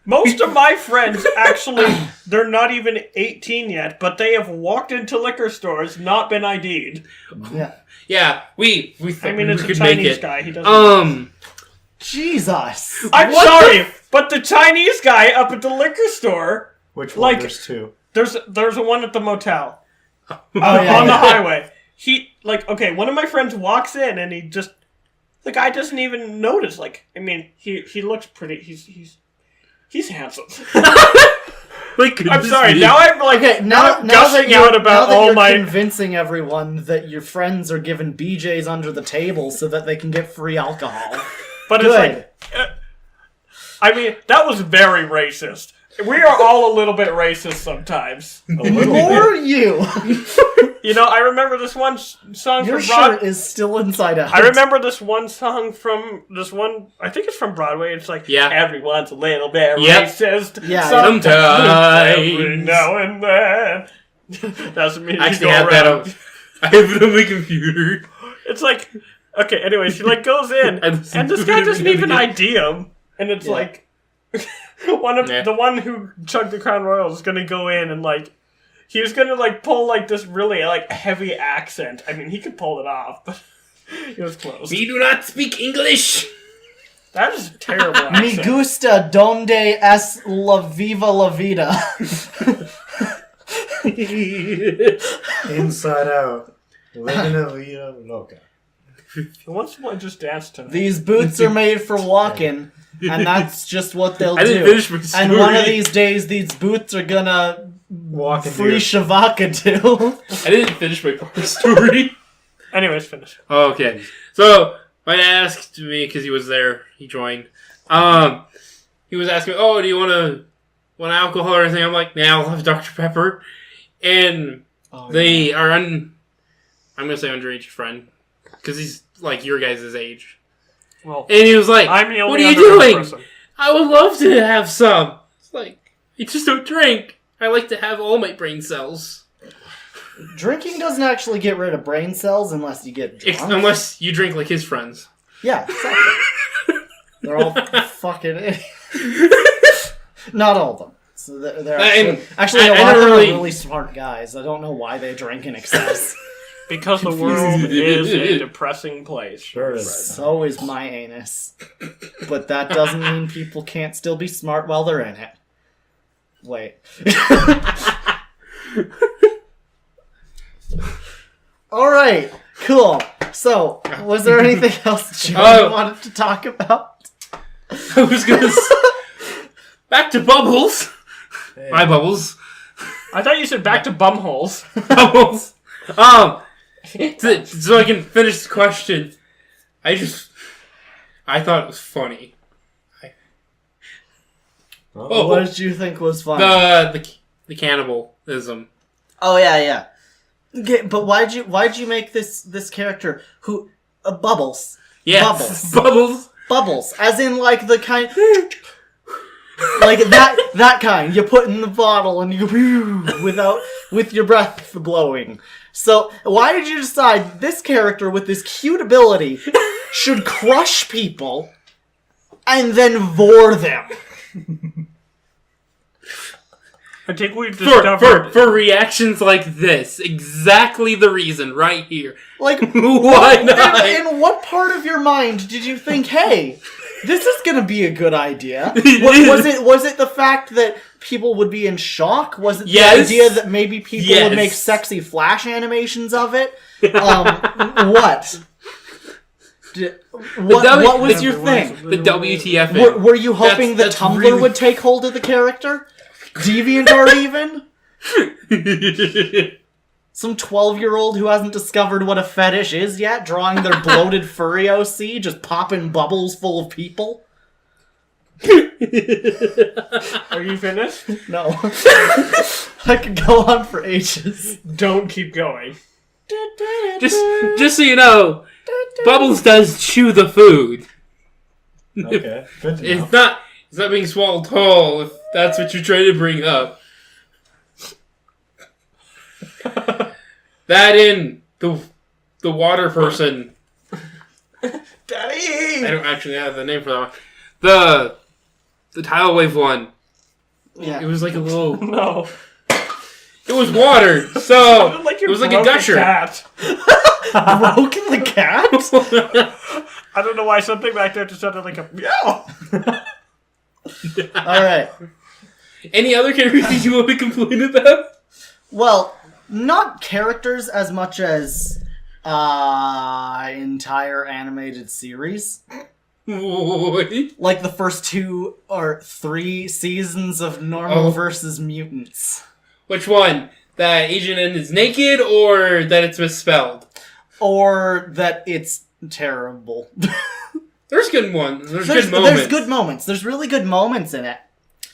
Most of my friends, actually, they're not even 18 yet, but they have walked into liquor stores, not been ID'd. Yeah. Yeah, we I mean, it's we a could make Chinese it. guy. He doesn't. Jesus. I'm sorry, but the Chinese guy up at the liquor store, Which one? like- There's two. there's a one at the motel Oh, yeah, on the yeah. highway. One of my friends walks in and the guy doesn't even notice. Like, I mean, he looks pretty. He's handsome. I'm sorry. Now I'm like Now gushing out about all my. convincing everyone that your friends are giving BJs under the table so that they can get free alcohol. But Good. it's like, I mean, that was very racist. We are all a little bit racist sometimes. More you. You know, I remember this one song Your from Broadway. shirt is still inside out. I remember this one song from this one. I think it's from Broadway. It's like, everyone's a little bit racist. Yeah, Sometimes. Every now and then. Doesn't mean I you actually go have that around. up. I have it on my computer. It's like, okay. Anyways, he like goes in, and this guy doesn't even ID him, and it's like. The one who chugged the Crown Royal is gonna go in and like he was gonna like pull like this really like heavy accent. I mean, he could pull it off, but it was close. We do not speak English. That is a terrible Mi accent. gusta donde es la viva la vida. Inside out. Living a vida loca. Once someone just danced tonight. These boots are made for walking, and that's just what they'll I didn't do. finish my story. And one of these days, these boots are gonna Walk into free your... Shavaka too. I didn't finish my bar story. Anyways, finish. Okay, so my dad asked me because he was there. He joined. He was asking, "Oh, do you want alcohol or anything?" I'm like, "Nah, I'll have Dr. Pepper." And I'm gonna say underage friend because he's like your guys' age. Well, And he was like, I'm the only "What are you underage doing? person. I would love to have some." It's like, I just don't drink. I like to have all my brain cells. Drinking doesn't actually get rid of brain cells unless you get drunk. Unless you drink like his friends. Yeah, exactly. They're all fucking idiots. Not all of them. So they're actually a lot of them are really smart guys. I don't know why they drink in excess. Because the world is a depressing place. Sure is. So is my anus. But that doesn't mean people can't still be smart while they're in it. Wait. Alright, cool. So, was there anything else Joey wanted to talk about? I was gonna back to Bubbles. Hey. My Bubbles. I thought you said back to bumholes. Bubbles. So I can finish the question. I thought it was funny. What did you think was funny? The cannibalism. Oh yeah. Okay, but why'd you make this character who Bubbles? Yes. Bubbles. Bubbles, as in like the kind. Like that kind. You put in the bottle and you go with your breath blowing. So why did you decide this character with this cute ability should crush people and then vor them? I think we've discovered... For reactions like this, exactly the reason right here. Like, why not? In what part of your mind did you think, hey, this is gonna be a good idea? Was it the fact that people would be in shock? Was it the idea that maybe people would make sexy flash animations of it? What? What was your thing? The WTF. Were you hoping that Tumblr really... would take hold of the character? DeviantArt even? Some 12-year-old who hasn't discovered what a fetish is yet, drawing their bloated furry OC, just popping bubbles full of people? Are you finished? No. I could go on for ages. Don't keep going. Just so you know, Bubbles does chew the food. Okay, good to know. It's not being swallowed whole, if that's what you're trying to bring up. That in the water person. Daddy! I don't actually have the name for that one. The tidal wave one. Yeah. It was like a little... No. It was water, so Like it was like a gusher. Cat. Broken the cat? I don't know why something back there just sounded like a meow. Alright. Any other characters you want to complain about? Well, not characters as much as entire animated series. What? Like the first 2 or 3 seasons of Normal versus Mutants. Which one? That AgentN is naked, or that it's misspelled? Or that it's terrible. There's good ones. There's good moments. There's good moments. There's really good moments in it.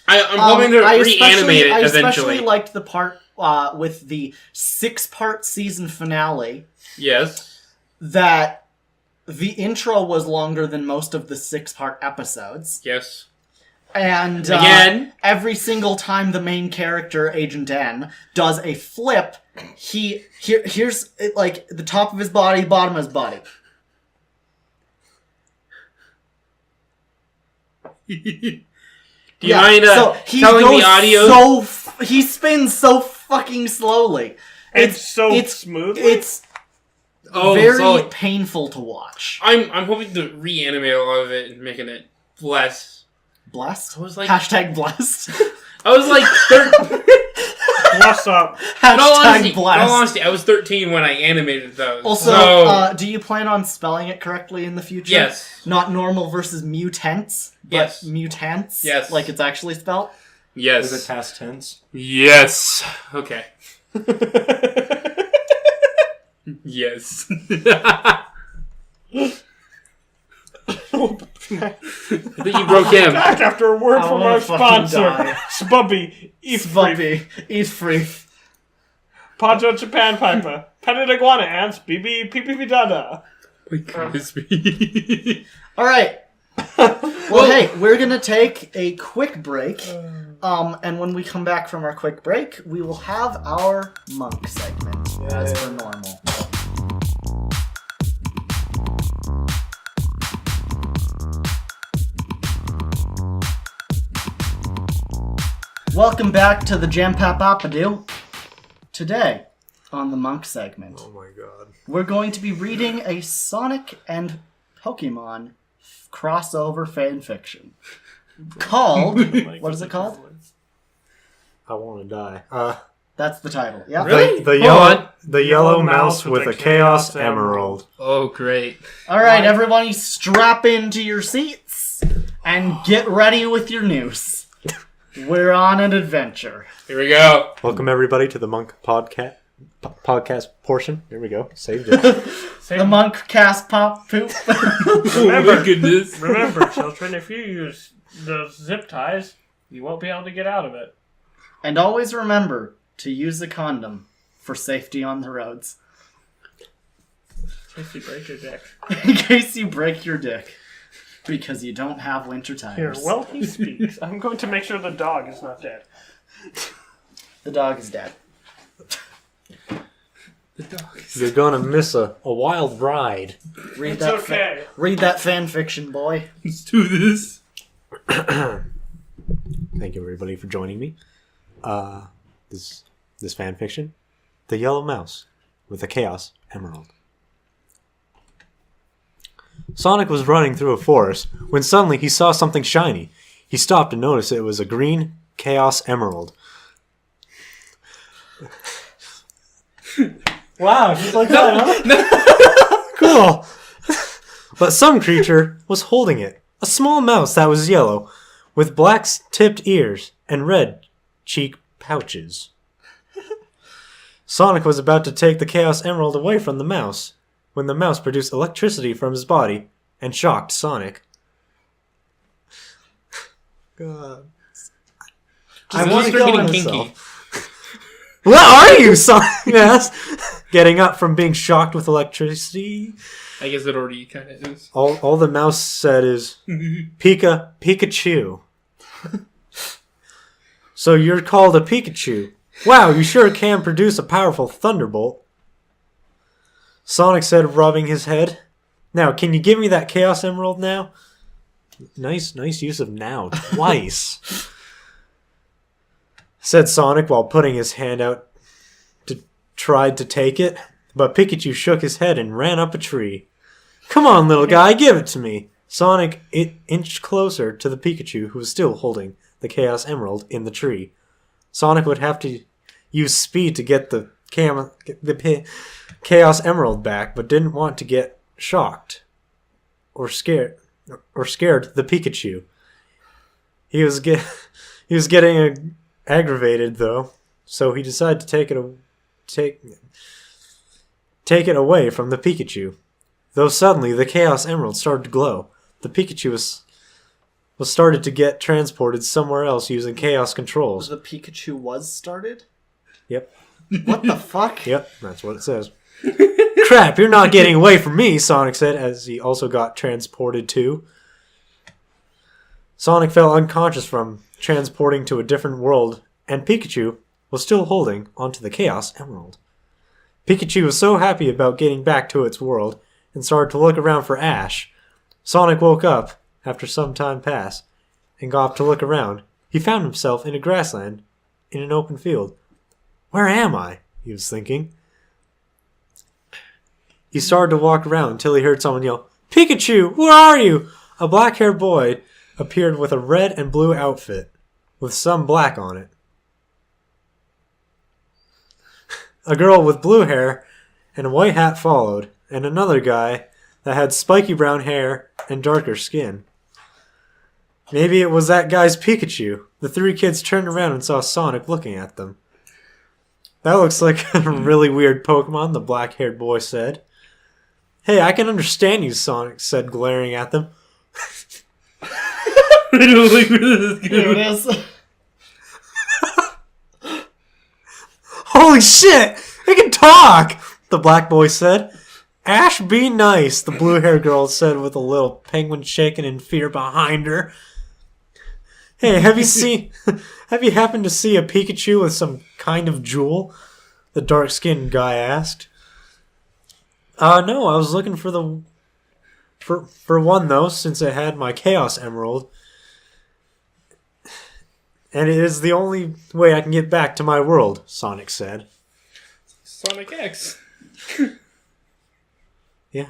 I'm hoping to reanimate it I eventually. especially liked the part with the 6-part season finale. Yes. That the intro was longer than most of the 6-part episodes. Yes. And again, every single time the main character, Agent N, does a flip, here's like the top of his body, bottom of his body. Do you mind telling the audio? He spins so fucking slowly. It's smoothly? It's very painful to watch. I'm hoping to reanimate a lot of it and making it less... Blessed? I was like... #blessed. I was like... What's up? #blessed. In all honesty, I was 13 when I animated those. Also, do you plan on spelling it correctly in the future? Yes. Not normal versus mutants, but yes. mutants? Yes. Like it's actually spelled? Yes. Is it past tense? Yes. Okay. Yes. I think you broke him. Back after a word from our sponsor, Spubby. Eat free. Poncho Japan Piper. Petted Iguana Ants. BB Pee Dada. My goodness me. Alright. Well, hey, we're gonna take a quick break. And when we come back from our quick break, we will have our monk segment as per normal. Welcome back to the Jampap-Appadoo. Today, on the Monk segment, Oh my god. we're going to be reading a Sonic and Pokemon crossover fanfiction called... what is it called? I want to die. That's the title. Yeah. Really? The yellow mouse with a chaos emerald. Oh, great. All right, everybody, strap into your seats and get ready with your news. We're on an adventure. Here we go. Welcome everybody to the Monk podcast portion. Here we go. Saved it. The Monk cast pop poop. Oh my goodness. Remember, children, if you use those zip ties, you won't be able to get out of it. And always remember to use a condom for safety on the roads. In case you break your dick. In case you break your dick. Because you don't have winter tires. Here, while he speaks, I'm going to make sure the dog is not dead. The dog is dead. The dog. You're gonna miss a wild ride. Read It's that okay. read that fan fiction, boy. Let's do this. Thank you, everybody, for joining me. This fan fiction, The Yellow Mouse with the Chaos Emerald. Sonic was running through a forest when suddenly he saw something shiny. He stopped and noticed it was a green Chaos Emerald. Wow, just like that, huh? Cool. But some creature was holding it. A small mouse that was yellow, with black tipped ears and red cheek pouches. Sonic was about to take the Chaos Emerald away from the mouse when the mouse produced electricity from his body and shocked Sonic. God. I want to start getting kinky. What are you, Sonic asked, getting up from being shocked with electricity. I guess it already kind of is. All the mouse said is, Pikachu. So you're called a Pikachu. Wow, you sure can produce a powerful thunderbolt. Sonic said, rubbing his head. Now, can you give me that Chaos Emerald now? Nice use of now twice. Said Sonic while putting his hand out to try to take it. But Pikachu shook his head and ran up a tree. Come on, little guy, give it to me. Sonic inched closer to the Pikachu who was still holding the Chaos Emerald in the tree. Sonic would have to use speed to get the Chaos Emerald back, but didn't want to get shocked or scared the Pikachu. He was getting aggravated though, so he decided to take it away from the Pikachu. Though suddenly the Chaos Emerald started to glow. The Pikachu was started to get transported somewhere else using Chaos controls. The Pikachu was started? Yep. What the fuck? Yep, that's what it says. Crap, you're not getting away from me, Sonic said as he also got transported too. Sonic fell unconscious from transporting to a different world, and Pikachu was still holding onto the Chaos Emerald. Pikachu was so happy about getting back to its world and started to look around for Ash. Sonic woke up after some time passed and got up to look around. He found himself in a grassland in an open field. Where am I? He was thinking. He started to walk around until he heard someone yell, Pikachu, where are you? A black-haired boy appeared with a red and blue outfit with some black on it. A girl with blue hair and a white hat followed, and another guy that had spiky brown hair and darker skin. Maybe it was that guy's Pikachu. The three kids turned around and saw Sonic looking at them. That looks like a really weird Pokemon, the black-haired boy said. Hey, I can understand you, Sonic said, glaring at them. I don't like where this is Here going. it is. Holy shit! It can talk! The black boy said. Ash, be nice, the blue-haired girl said with a little penguin shaking in fear behind her. Hey, have you happened to see a Pikachu with some kind of jewel? The dark-skinned guy asked. No, I was looking for one though, since it had my Chaos Emerald. And it is the only way I can get back to my world, Sonic said. Sonic X. Yeah.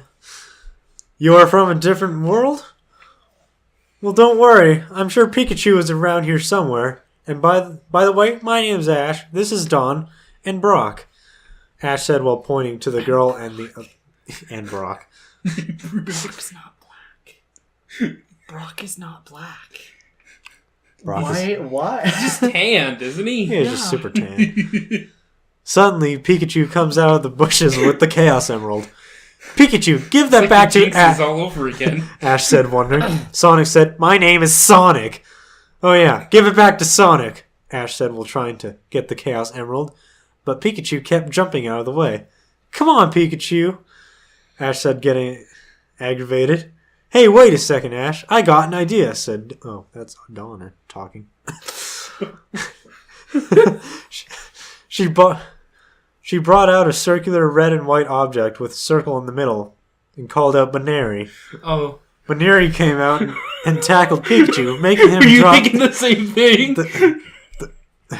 You are from a different world? Well, don't worry. I'm sure Pikachu is around here somewhere. And by the way, my name's Ash. This is Dawn and Brock. Ash said while pointing to the girl and Brock. Brock's not black. Brock is not black. Brock Why? Just tanned, isn't he? He's just super tan. Suddenly, Pikachu comes out of the bushes with the Chaos Emerald. Pikachu, give that It's like back the to Jinx Ash. is all over again. Ash said, wondering. Sonic said, my name is Sonic. Oh yeah, give it back to Sonic, Ash said while trying to get the Chaos Emerald. But Pikachu kept jumping out of the way. Come on, Pikachu, Ash said, getting aggravated. Hey, wait a second, Ash. I got an idea, said... Oh, that's Donna talking. She brought out a circular red and white object with a circle in the middle and called out Baneri. Oh. Baneri came out and tackled Pikachu, making him Were you drop... thinking the same thing?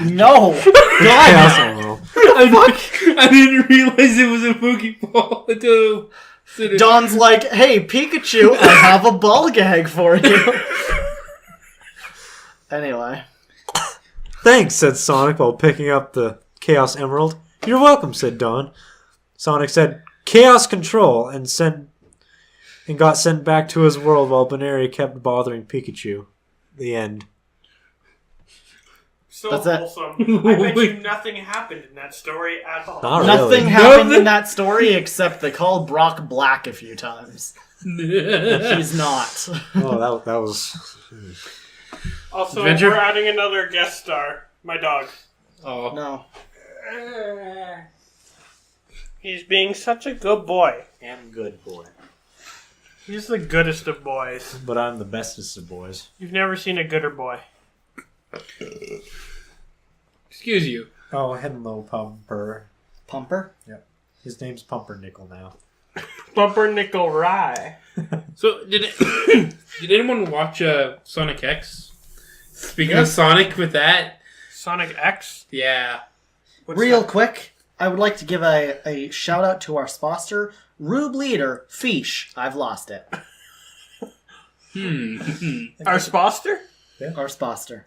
No! Chaos God, Emerald. I didn't realize it was a Pokeball until... Don's like, hey, Pikachu, I have a ball gag for you. Anyway. Thanks, said Sonic while picking up the Chaos Emerald. You're welcome, said Don. Sonic said, Chaos Control, and got sent back to his world while Baneri kept bothering Pikachu. The end. So That's it. wholesome. I bet you nothing happened in that story at all. Not Nothing really. happened in that story except they called Brock Black a few times. He's not. Oh, that was... Also, Adventure? we're adding another guest star. My dog. Oh. No. He's being such a good boy. I'm good boy. He's the goodest of boys. But I'm the bestest of boys. You've never seen a gooder boy. Excuse you. Oh, hello, Pumper. Pumper? Yep. His name's Pumpernickel now. Bumper Nickel Rye. So, did anyone watch Sonic X? Speaking of Sonic with that? Sonic X? Yeah. What's Real that? quick, I would like to give a shout out to our sponsor, Rube Leader, Fish. I've lost it. Our sponsor? Our sponsor.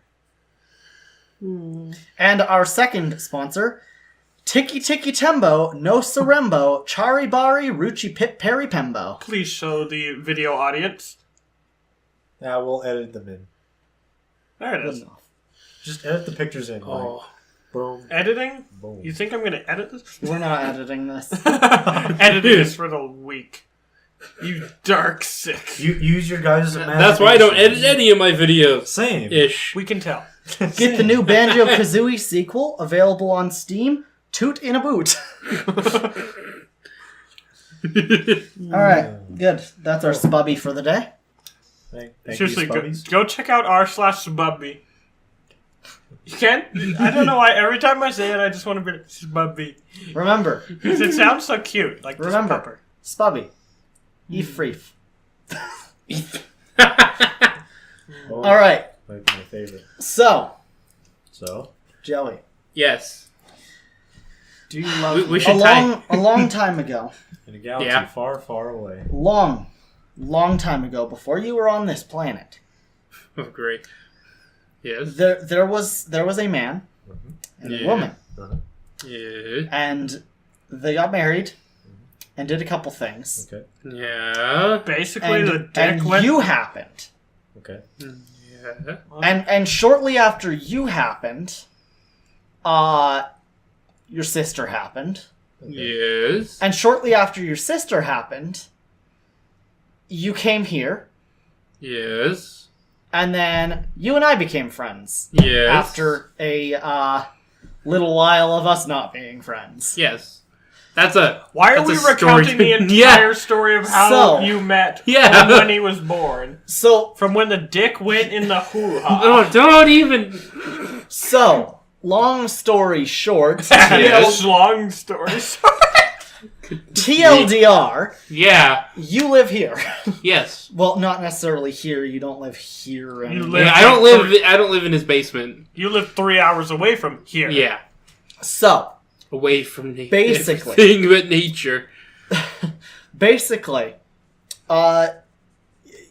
And our second sponsor, Tiki Tiki Tembo, No Sarembo, Chari Bari, Ruchi Pip Peri Pembo. Please show the video audience. Now we'll edit them in. There it Good is. enough. Just edit the pictures in. Oh. Like, boom, Editing? boom. You think I'm going to edit this? We're not editing this. Editing is for the weak. You dark sick. You use your guys' imagination. That's why I don't edit any of my videos. Same. Ish. We can tell. Get the new Banjo-Kazooie sequel, available on Steam, Toot in a Boot. Alright, good. That's our spubby for the day. Thank Seriously, you, Spubbies. go check out r/Spubby. You can? I don't know why. Every time I say it, I just want to be Spubby. Remember, Because it sounds so cute. Like this remember, pepper. spubby. Efreef. Oh, Alright, my favorite. so, So? Joey, Yes. do you love We me? should A long time ago. In a galaxy Yeah. far, far away. Long time ago, before you were on this planet, Oh, great. Yes. there was a man and a Yeah. woman, Yeah. and they got married and did a couple things. Okay. Yeah. Basically, the dick And went... you happened. Okay. Yeah. And shortly after you happened, your sister happened. Yes. And shortly after your sister happened, you came here, Yes. and then you and I became friends. Yes. After a little while of us not being friends. Yes. That's a. Why are that's we a story recounting the to- entire story of how So- you met Yeah. from when he was born? So, From when the dick went in the hoo-ha. Oh, don't even. long story short, Yes. Long story. TLDR, Yeah. you live here. Yes. Well, not necessarily here. You don't live here. You anymore. live- Yeah, I don't live. I don't live in his basement. You live 3 hours away from here. Yeah. So, Away from nature. Basically. Everything but nature. basically,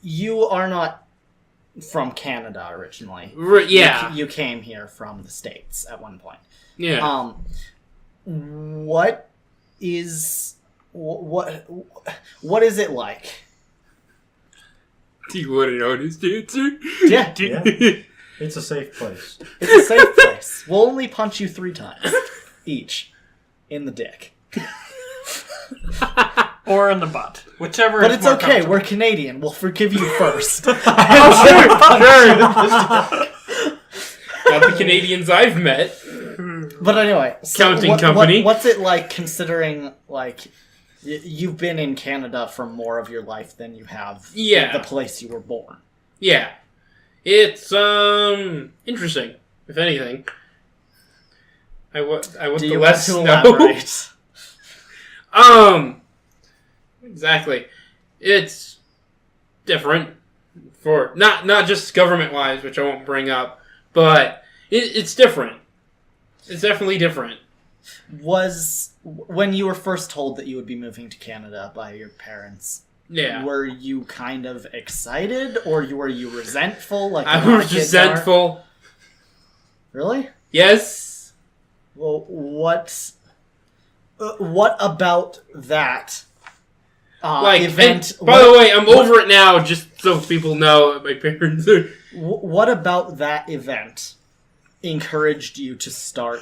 you are not from Canada originally. Yeah. You came here from the States at one point. Yeah. What is what is it like? Do you want to know this answer? Yeah, Yeah. It's a safe place. it's a safe place. We'll only punch you 3 times each in the dick. Or in the butt. Whichever But is it's more okay. comfortable. We're Canadian. We'll forgive you first. Not the Canadians I've met. But anyway, so Counting company. what's it like considering like You've been in Canada for more of your life than you have Yeah. the place you were born. Yeah. It's, interesting, if anything. I want Do the you want less to snow. elaborate? Exactly. It's different for, not just government-wise, which I won't bring up, but it's different. It's definitely different. Was when you were first told that you would be moving to Canada by your parents, Yeah. were you kind of excited or were you resentful? Like a I lot of was kids are? resentful. Really? Yes. Well, what about that event? By the way, I'm over it now, just so people know my parents are... What about that event encouraged you to start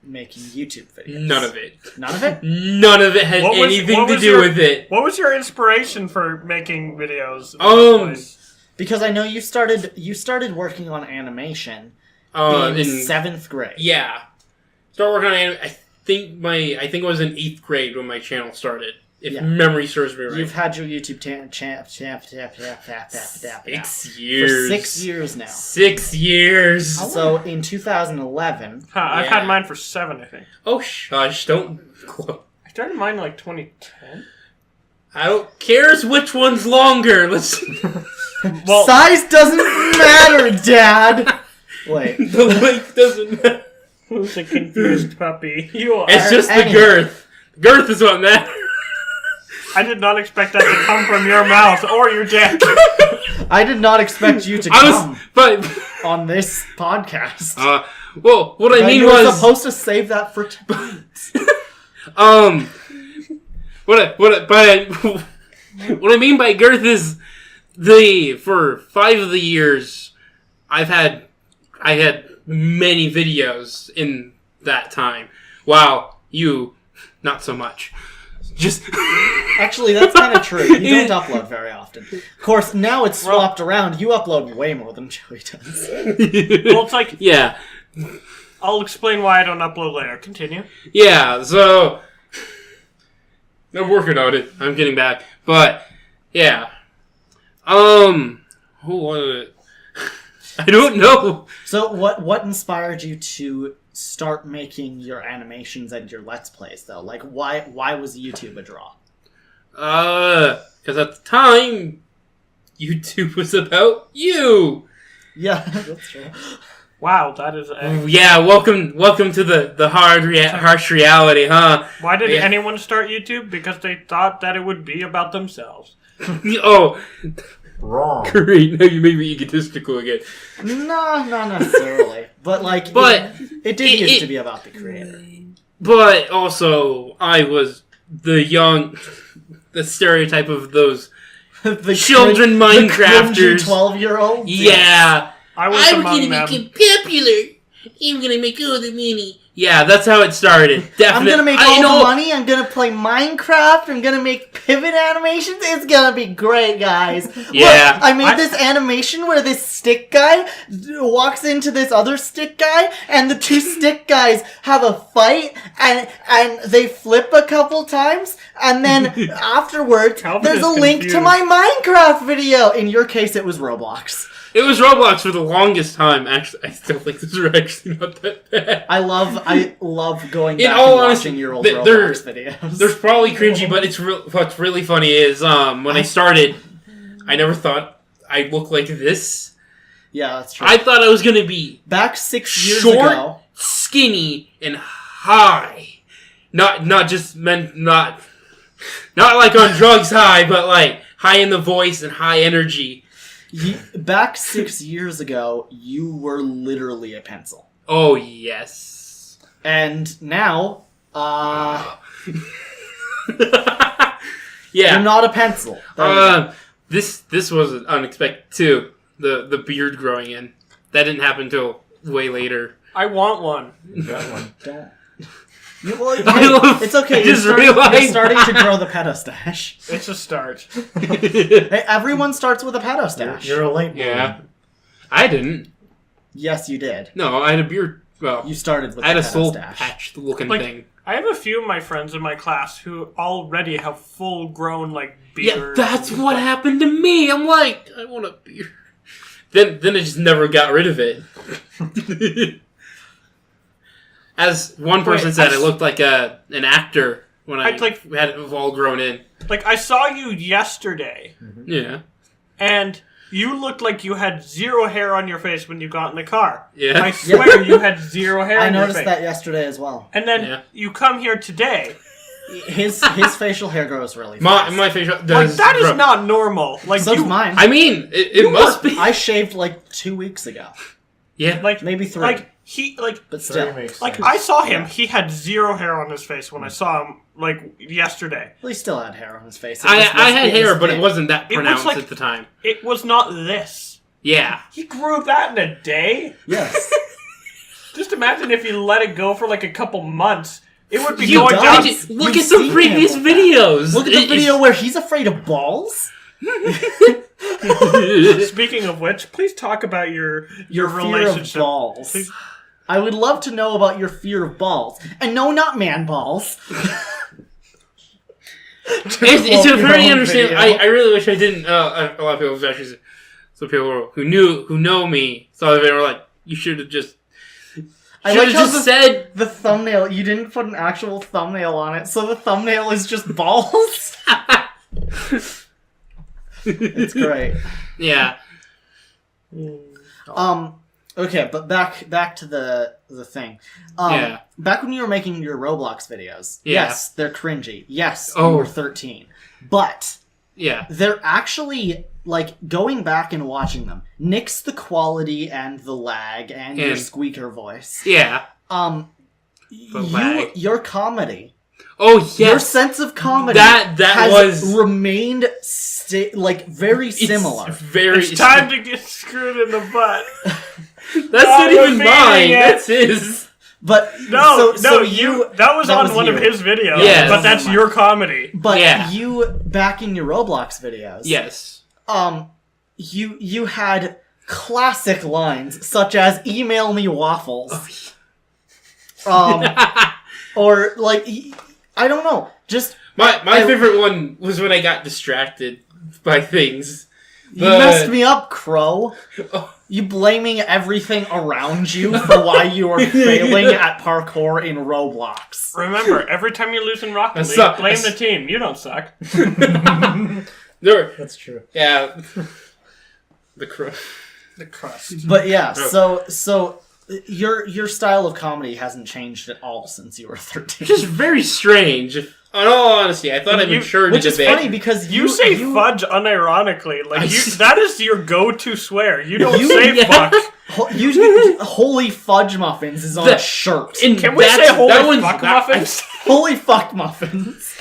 making YouTube videos? None of it. None of it? None of it had anything to do with it. What was your inspiration for making videos? Because I know you started working on animation in 7th grade. Yeah. Start working on anime. I think it was in 8th grade when my channel started. If memory serves me right. You've had your YouTube champ 6 for years. 6 years now. 6 years. So in 2011, I've had mine for 7, I think. Oh shush! Don't. I started mine in like 2010. I don't care which one's longer. Let's. Well, size doesn't matter, Dad. Wait, The length doesn't matter. who's a confused puppy? You are. It's just the Anyway. girth. Girth is what matters. I did not expect that to come from your mouth or your dick. I did not expect you to come on this podcast. Well, what I mean you were was supposed to save that for tonight. what I mean by girth is for 5 of the years I had many videos in that time. Wow, you not so much. Just Actually, that's kind of true. You don't upload very often. Of course, now it's swapped around. You upload way more than Joey does. Well, it's like, yeah. I'll explain why I don't upload later. Continue. Yeah, so I'm working on it. I'm getting back. But yeah. Who was it? I don't know. So, what inspired you to start making your animations and your Let's Plays, though? Like, why was YouTube a draw? Because at the time, YouTube was about you. Yeah, that's true. Wow, that is... Yeah, welcome to the harsh reality, huh? Why did anyone start YouTube? Because they thought that it would be about themselves. Oh, Wrong. great! Now you made me egotistical again. No, not necessarily. But, like, it did used to be about the creator. But also, I was the stereotype of those the children Minecrafters. 12-year-old? Yeah. I was I'm among gonna them. make it popular. I'm gonna make all the money. Yeah, that's how it started. Definitely. I'm gonna make all the money, I'm gonna play Minecraft, I'm gonna make pivot animations, it's gonna be great, guys. Yeah. Look, I made this animation where this stick guy walks into this other stick guy, and the two stick guys have a fight, and they flip a couple times, and then afterwards, Calvin there's is a link confused. to my Minecraft video. In your case, it was Roblox. It was Roblox for the longest time. Actually, I still think those are actually not that bad. I love going In back all and honesty, watching your old they're- Roblox videos. They're probably cringy, but what's really funny is when I started, I never thought I'd look like this. Yeah, that's true. I thought I was gonna be Back 6 years short, ago. skinny, and high. Not like on drugs high, but like high in the voice and high energy. Back 6 years ago, you were literally a pencil. Oh yes. And now, Yeah. you're not a pencil. There we go. This was unexpected too. The beard growing in. That didn't happen till way later. I want one. That one. Don't. Well, it's I okay. just You're realized starting to grow the pedo stash. It's a start. Hey, everyone starts with a pedo stash. You're a late Yeah. I didn't. Yes, you did. No, I had a beard. Well, You started with I had the a pedo soul stash. patch looking Like- thing. I have a few of my friends in my class who already have full-grown, like, beards. Yeah, that's what happened to me. I'm like, I want a beard. Then I just never got rid of it. As one person said, it looked like an actor when I had it all grown in. Like, I saw you yesterday. Yeah. And you looked like you had zero hair on your face when you got in the car. Yeah. I swear you had zero hair on your face. I noticed that yesterday as well. And then you come here today. His facial hair grows really fast. My facial does Like, that is grow. not normal. Like, So does mine. I mean, it must be. I shaved like 2 weeks ago. Yeah. like Maybe 3. Like, But still. like, I saw him. He had zero hair on his face when I saw him, like, yesterday. Well, he still had hair on his face. I had hair, but thick. it wasn't that It was pronounced like- at the time. It was not this. Yeah. He grew that in a day? Yes. Just imagine if you let it go for, like, a couple months. It would be You going don't. down. Look You've at some seen previous him with that. videos. Look at the video where he's afraid of balls. Speaking of which, please talk about your Your relationship. fear of balls. Please. I would love to know about your fear of balls. And no, not man balls. It's a very Your own understandable. video. I really wish I didn't. A lot of people actually, some people who know me saw the video and were like, "You should have just." I Should like have how just said. the thumbnail, you didn't put an actual thumbnail on it, so the thumbnail is just balls. It's great. Yeah. Okay, but back to the thing. Back when you were making your Roblox videos, yes, they're cringy. Yes, you were 13. But Yeah. they're actually, like, going back and watching them, nix the quality and the lag and your squeaker voice. Yeah. Lag. Your comedy. Oh Your yes. sense of comedy That has was remained very similar. It's very. It's time to get screwed in the butt. That's not we're even feeding mine. it. That's his. But No, so you. That was on one of you. his videos. Yes. But that's your comedy. But Yeah. you back in your Roblox videos. Yes. You had classic lines such as "email me waffles," or like I don't know, just My favorite one was when I got distracted by things. you messed me up, Crow. Oh. You blaming everything around you for why you are failing at parkour in Roblox. Remember, every time you lose in Rocket I League, suck. blame the team. You don't suck. That's true. Yeah. The crow. The crust. But yeah, so your style of comedy hasn't changed at all since you were 13. Just very strange. In all honesty, I thought I matured Which a is bit. funny because You say fudge unironically. Like, that is your go-to swear. You don't say fuck. Holy fudge muffins is on a shirt. Can we say holy fuck muffins? Holy fuck muffins.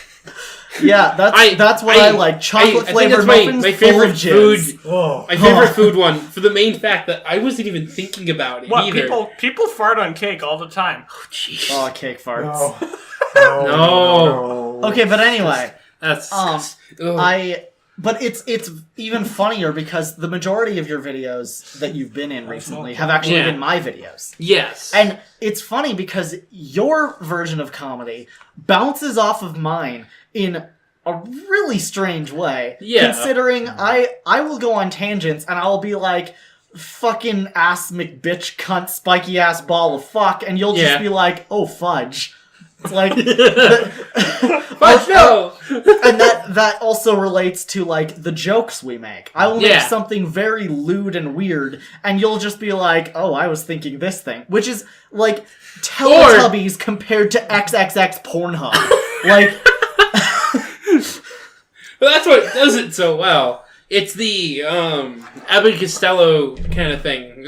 Yeah, that's what I like. Chocolate flavored muffins my full favorite of jizz. food. Oh. My favorite food one for the main fact that I wasn't even thinking about it What, either. people fart on cake all the time. Oh, jeez. Oh, cake farts. No. Okay, but anyway, That's ugh. ugh. But it's even funnier because the majority of your videos that you've been in recently have actually been my videos. Yes. And it's funny because your version of comedy bounces off of mine in a really strange way. Yeah. Considering I will go on tangents and I'll be like, fucking ass McBitch cunt spiky ass ball of fuck, and you'll just be like, oh fudge. It's like Fudge, no! and that also relates to like the jokes we make. I will make something very lewd and weird, and you'll just be like, "Oh, I was thinking this thing," which is like Teletubbies compared to XXX Pornhub. Like, But that's what does it so well. It's the Abbott and Costello kind of thing.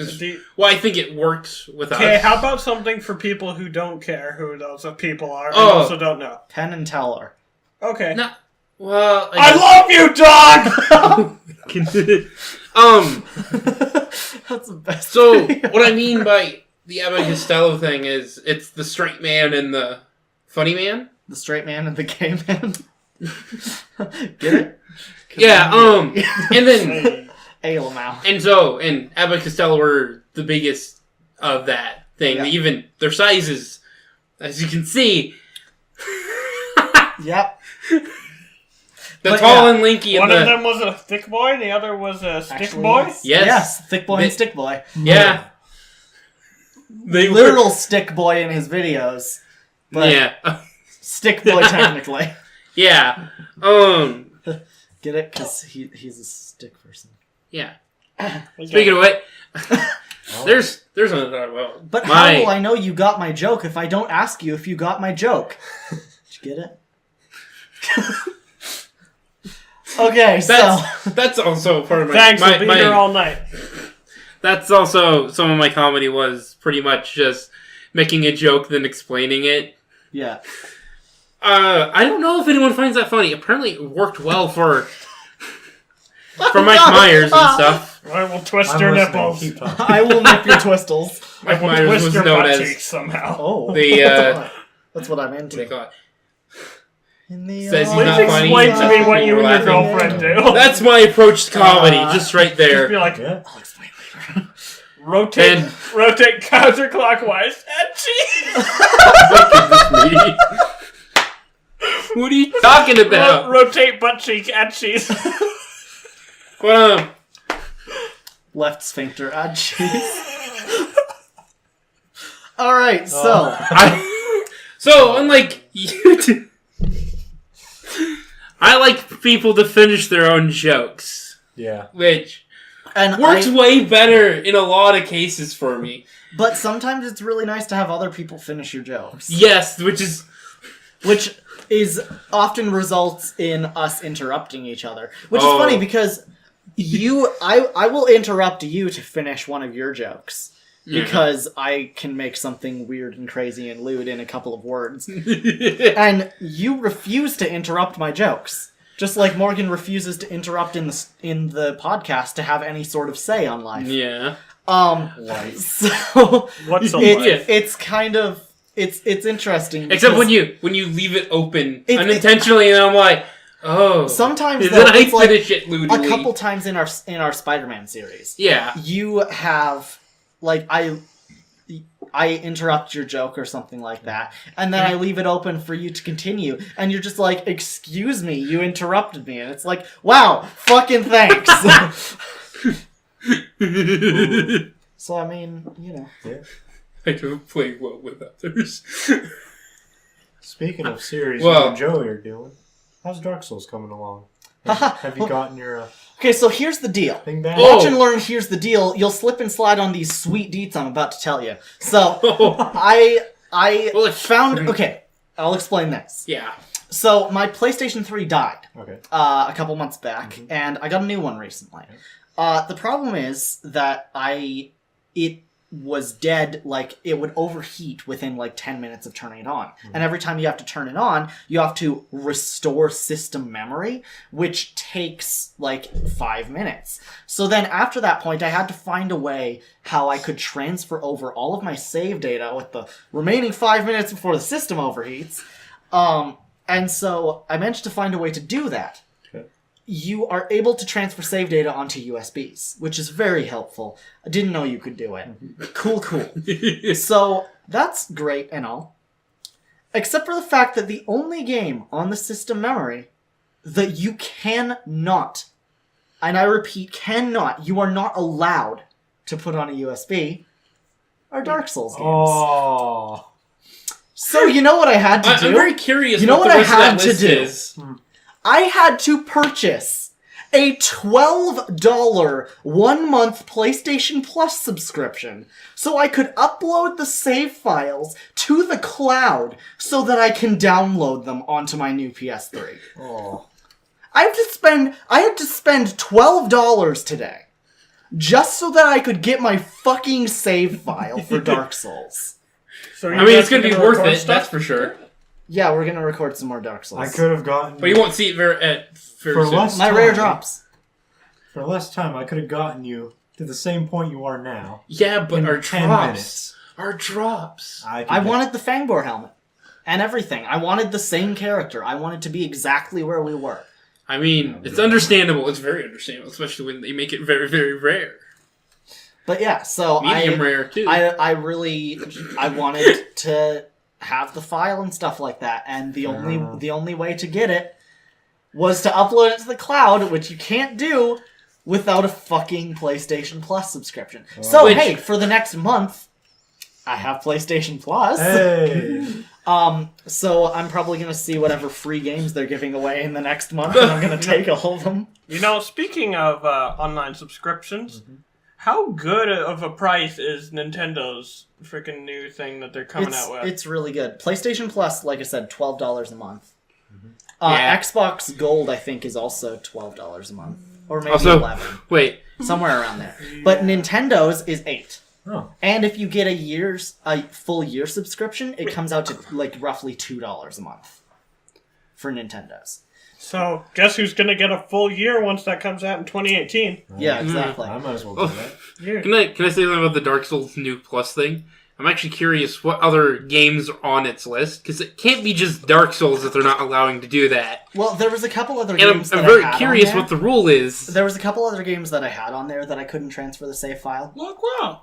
Why I think it works with us. Okay, how about something for people who don't care who those people are and Oh. also don't know? Penn and Teller. Okay. No, well, I love you, dog! That's the best. So what I mean by the Abbott and Costello thing is it's the straight man and the funny man. The straight man and the gay man. Get it? Yeah. And then Alamau. and Abbott and Costello were the biggest of that thing. Yeah. Even their sizes, as you can see, Yep. The But tall yeah, and lanky One and of the... them was a thick boy, the other was a stick Actually, boy. yes. Yes. Yes, thick boy and They- stick boy. Yeah. They were- Literal stick boy in his videos. But Yeah. stick boy technically. Yeah. Get it? Because he's a stick person. Yeah. Speaking of which, there's another. Well, But how will I know you got my joke if I don't ask you if you got my joke? Did you get it? Okay, that's also part of my. Thanks, my, I'll be my- here all night. That's also some of my comedy was pretty much just making a joke then explaining it. Yeah. I don't know if anyone finds that funny. Apparently, it worked well for Mike God. Myers and stuff. I will twist I'm your listening. nipples. Keep talking. I will nip your twistles. I Mike will Myers twist was your known butt as cheeks somehow. Oh. The, That's what I'm what do into. they call it? In the Says he's Please not funny. explain to me what you and your Laughing. girlfriend do. That's my approach to comedy, Uh, just right Just be there. like, Yeah. I'll explain later. rotate counterclockwise and cheese. What are you talking about? Rotate butt cheek and cheese. Well, Left sphincter, add cheese. Alright, so. so unlike you, I like people to finish their own jokes, Yeah. which And works way better in a lot of cases for me. but sometimes it's really nice to have other people finish your jokes. Yes, Which is often results in us interrupting each other. Which Oh. is funny because I will interrupt you to finish one of your jokes. Because I can make something weird and crazy and lewd in a couple of words. And you refuse to interrupt my jokes. Just like Morgan refuses to interrupt in the podcast to have any sort of say on life. yeah. So What's a Yeah. life? it's kind of it's interesting. Except because when you leave it open It- unintentionally, and I'm like, oh. sometimes Then though, I it's like finish it lewdly. a couple times in our Spider-Man series. Yeah. You have like I interrupt your joke or something like that, and then I leave it open for you to continue, and you're just like, excuse me, you interrupted me, and it's like, wow, fucking thanks. So I mean, you know. Yeah. I don't play well with others. Speaking of series Well- you and Joey are doing, how's Dark Souls coming along? Have you gotten your Okay, so here's the deal. thing back? Oh. Watch and learn, here's the deal. You'll slip and slide on these sweet deets I'm about to tell you. So, I Well, it's- found... Okay, I'll explain this. Yeah. So, my PlayStation 3 died Okay. a couple months back, and I got a new one recently. The problem is that it was dead, like, it would overheat within, like, 10 minutes of turning it on. And every time you have to turn it on, you have to restore system memory, which takes, like, 5 minutes. So then, after that point, I had to find a way how I could transfer over all of my save data with the remaining 5 minutes before the system overheats. And so, I managed to find a way to do that. You are able to transfer save data onto USBs, which is very helpful. I didn't know you could do it. Cool. So, that's great and all. Except for the fact that the only game on the system memory that you cannot, and I repeat, cannot, you are not allowed to put on a USB, are Dark Souls games. Oh. So, you know what I had to do? I'm very curious You know what what the I rest of had that to list do? is. I had to purchase a $12 1-month PlayStation Plus subscription so I could upload the save files to the cloud so that I can download them onto my new PS3. Oh. I had to spend $12 today just so that I could get my fucking save file for Dark Souls. So I mean, it's going to be worth it, that's for sure. Yeah, we're gonna record some more Dark Souls. I could have gotten But you won't see it very For soon. less My time, rare drops. For less time, I could have gotten you to the same point you are now. Yeah, but in our 10 drops. minutes. Our drops. I wanted the Fangbor helmet. And everything. I wanted the same character. I wanted to be exactly where we were. I mean, it's understandable. It's very understandable, especially when they make it very, very rare. But yeah, so Medium rare, too. I wanted to have the file and stuff like that. And the only way to get it was to upload it to the cloud, which you can't do without a fucking PlayStation Plus subscription. So, hey, for the next month, I have PlayStation Plus. Hey. So I'm probably going to see whatever free games they're giving away in the next month, and I'm going to take all of them. You know, speaking of online subscriptions, how good of a price is Nintendo's freaking new thing that they're coming out with? It's really good. PlayStation Plus, like I said, $12 a month. Yeah. Xbox Gold, I think, is also $12 a month. Or maybe Also, 11. Somewhere around there. But Nintendo's is $8. Oh. And if you get a full year subscription, it comes out to like roughly $2 a month for Nintendo's. So, guess who's going to get a full year once that comes out in 2018? Yeah, exactly. I might as well do that. Yeah. Can I say something about the Dark Souls new Plus thing? I'm actually curious what other games are on its list, because it can't be just Dark Souls if they're not allowing to do that. Well, there was a couple other And games I'm that very I had curious on there. what the rule is. There was a couple other games that I had on there that I couldn't transfer the save file. Look, wow.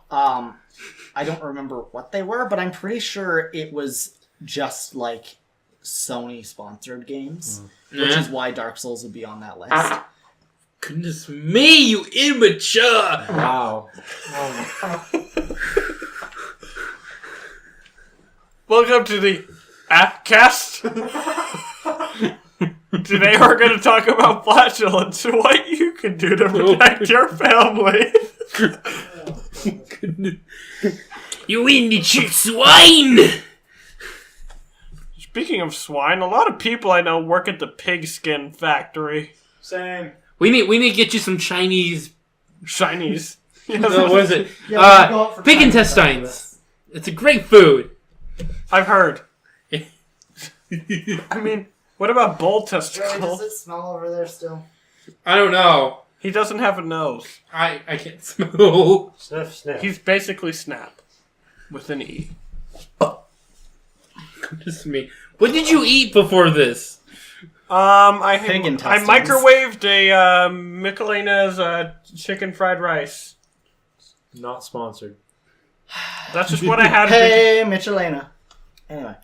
I don't remember what they were, but I'm pretty sure it was just like Sony-sponsored games, which is why Dark Souls would be on that list. Goodness me, you immature! Wow. Welcome to the AgentCast. Today we're going to talk about flatulence and what you can do to protect your family. You immature swine! Speaking of swine, a lot of people I know work at the pigskin factory. Same. We need to get you some Chinese. Chinese. What is it? Yeah, we can go out for Pig time intestines. It's a great food. I've heard. I mean, what about bull testicles? it smell over there still? I don't know. He doesn't have a nose. I can't smell. Sniff, sniff. He's basically Snap. With an E. Goodness me. What did you eat before this? I Pig intestines. microwaved a Michelena's chicken fried rice. Not sponsored. That's just what I had. Hey, Michelena. Anyway.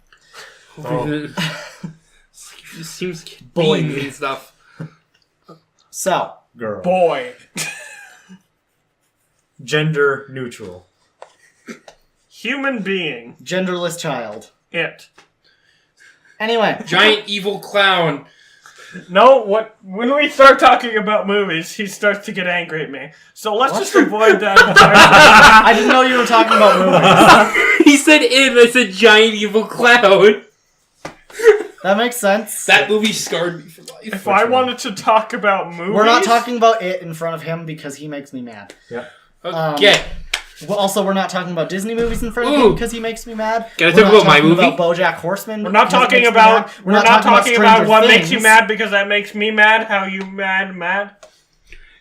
Oh. It seems like Boy. beans and stuff. So, Girl. Boy. Gender neutral. Human being. genderless child. It. Anyway. Giant evil clown. No, when we start talking about movies, he starts to get angry at me. So let's just avoid that. I didn't know you were talking about movies. He said it, I said giant evil clown. That makes sense. That movie scarred me for life. If I wanted to talk about movies... We're not talking about it in front of him because he makes me mad. Yep. Okay. Well, also, we're not talking about Disney movies in front of Ooh. him because he makes me mad. Can I We're talk not about my talking movie? About BoJack Horseman. We're not because it talking makes me about... mad. We're not talking about Stranger what makes you Things. mad because that makes me mad. How you mad?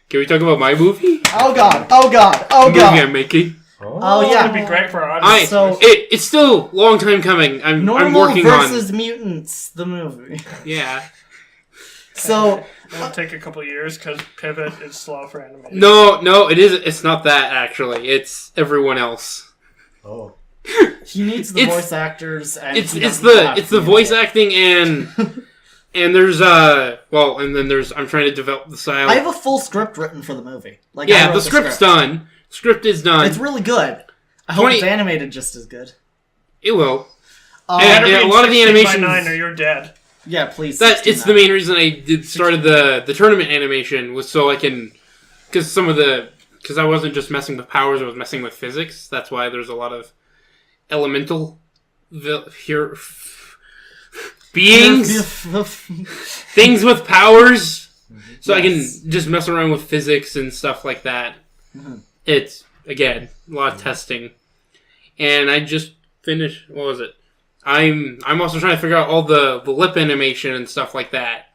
Can we talk about my movie? Oh god! Oh god! Oh Movie god! I'm making. Oh It's yeah! gonna be great for our audience. It's still a long time coming. I'm Normal working versus Mutants, the movie. Yeah. So, It'll take a couple of years because Pivot is slow for animation. No, it is. It's not that actually. It's everyone else. Oh. he needs the It's- voice actors, and It's he it's doesn't have the to voice do it. acting and there's and then there's I'm trying to develop the style. I have a full script written for the movie. Like, I Yeah, wrote the script's done. Script is done. It's really good. I hope 20 it's animated just as good. It will. Um, And- Better be a lot of the 16 by animations- 9 or you're dead. yeah, please. That 16 it's the main reason I started the tournament animation was so I can because I wasn't just messing with powers, I was messing with physics. That's why there's a lot of elemental beings, things with powers. So I can just mess around with physics and stuff like that. Mm-hmm. It's again a lot of testing, and I just finished. What was it? I'm also trying to figure out all the lip animation and stuff like that,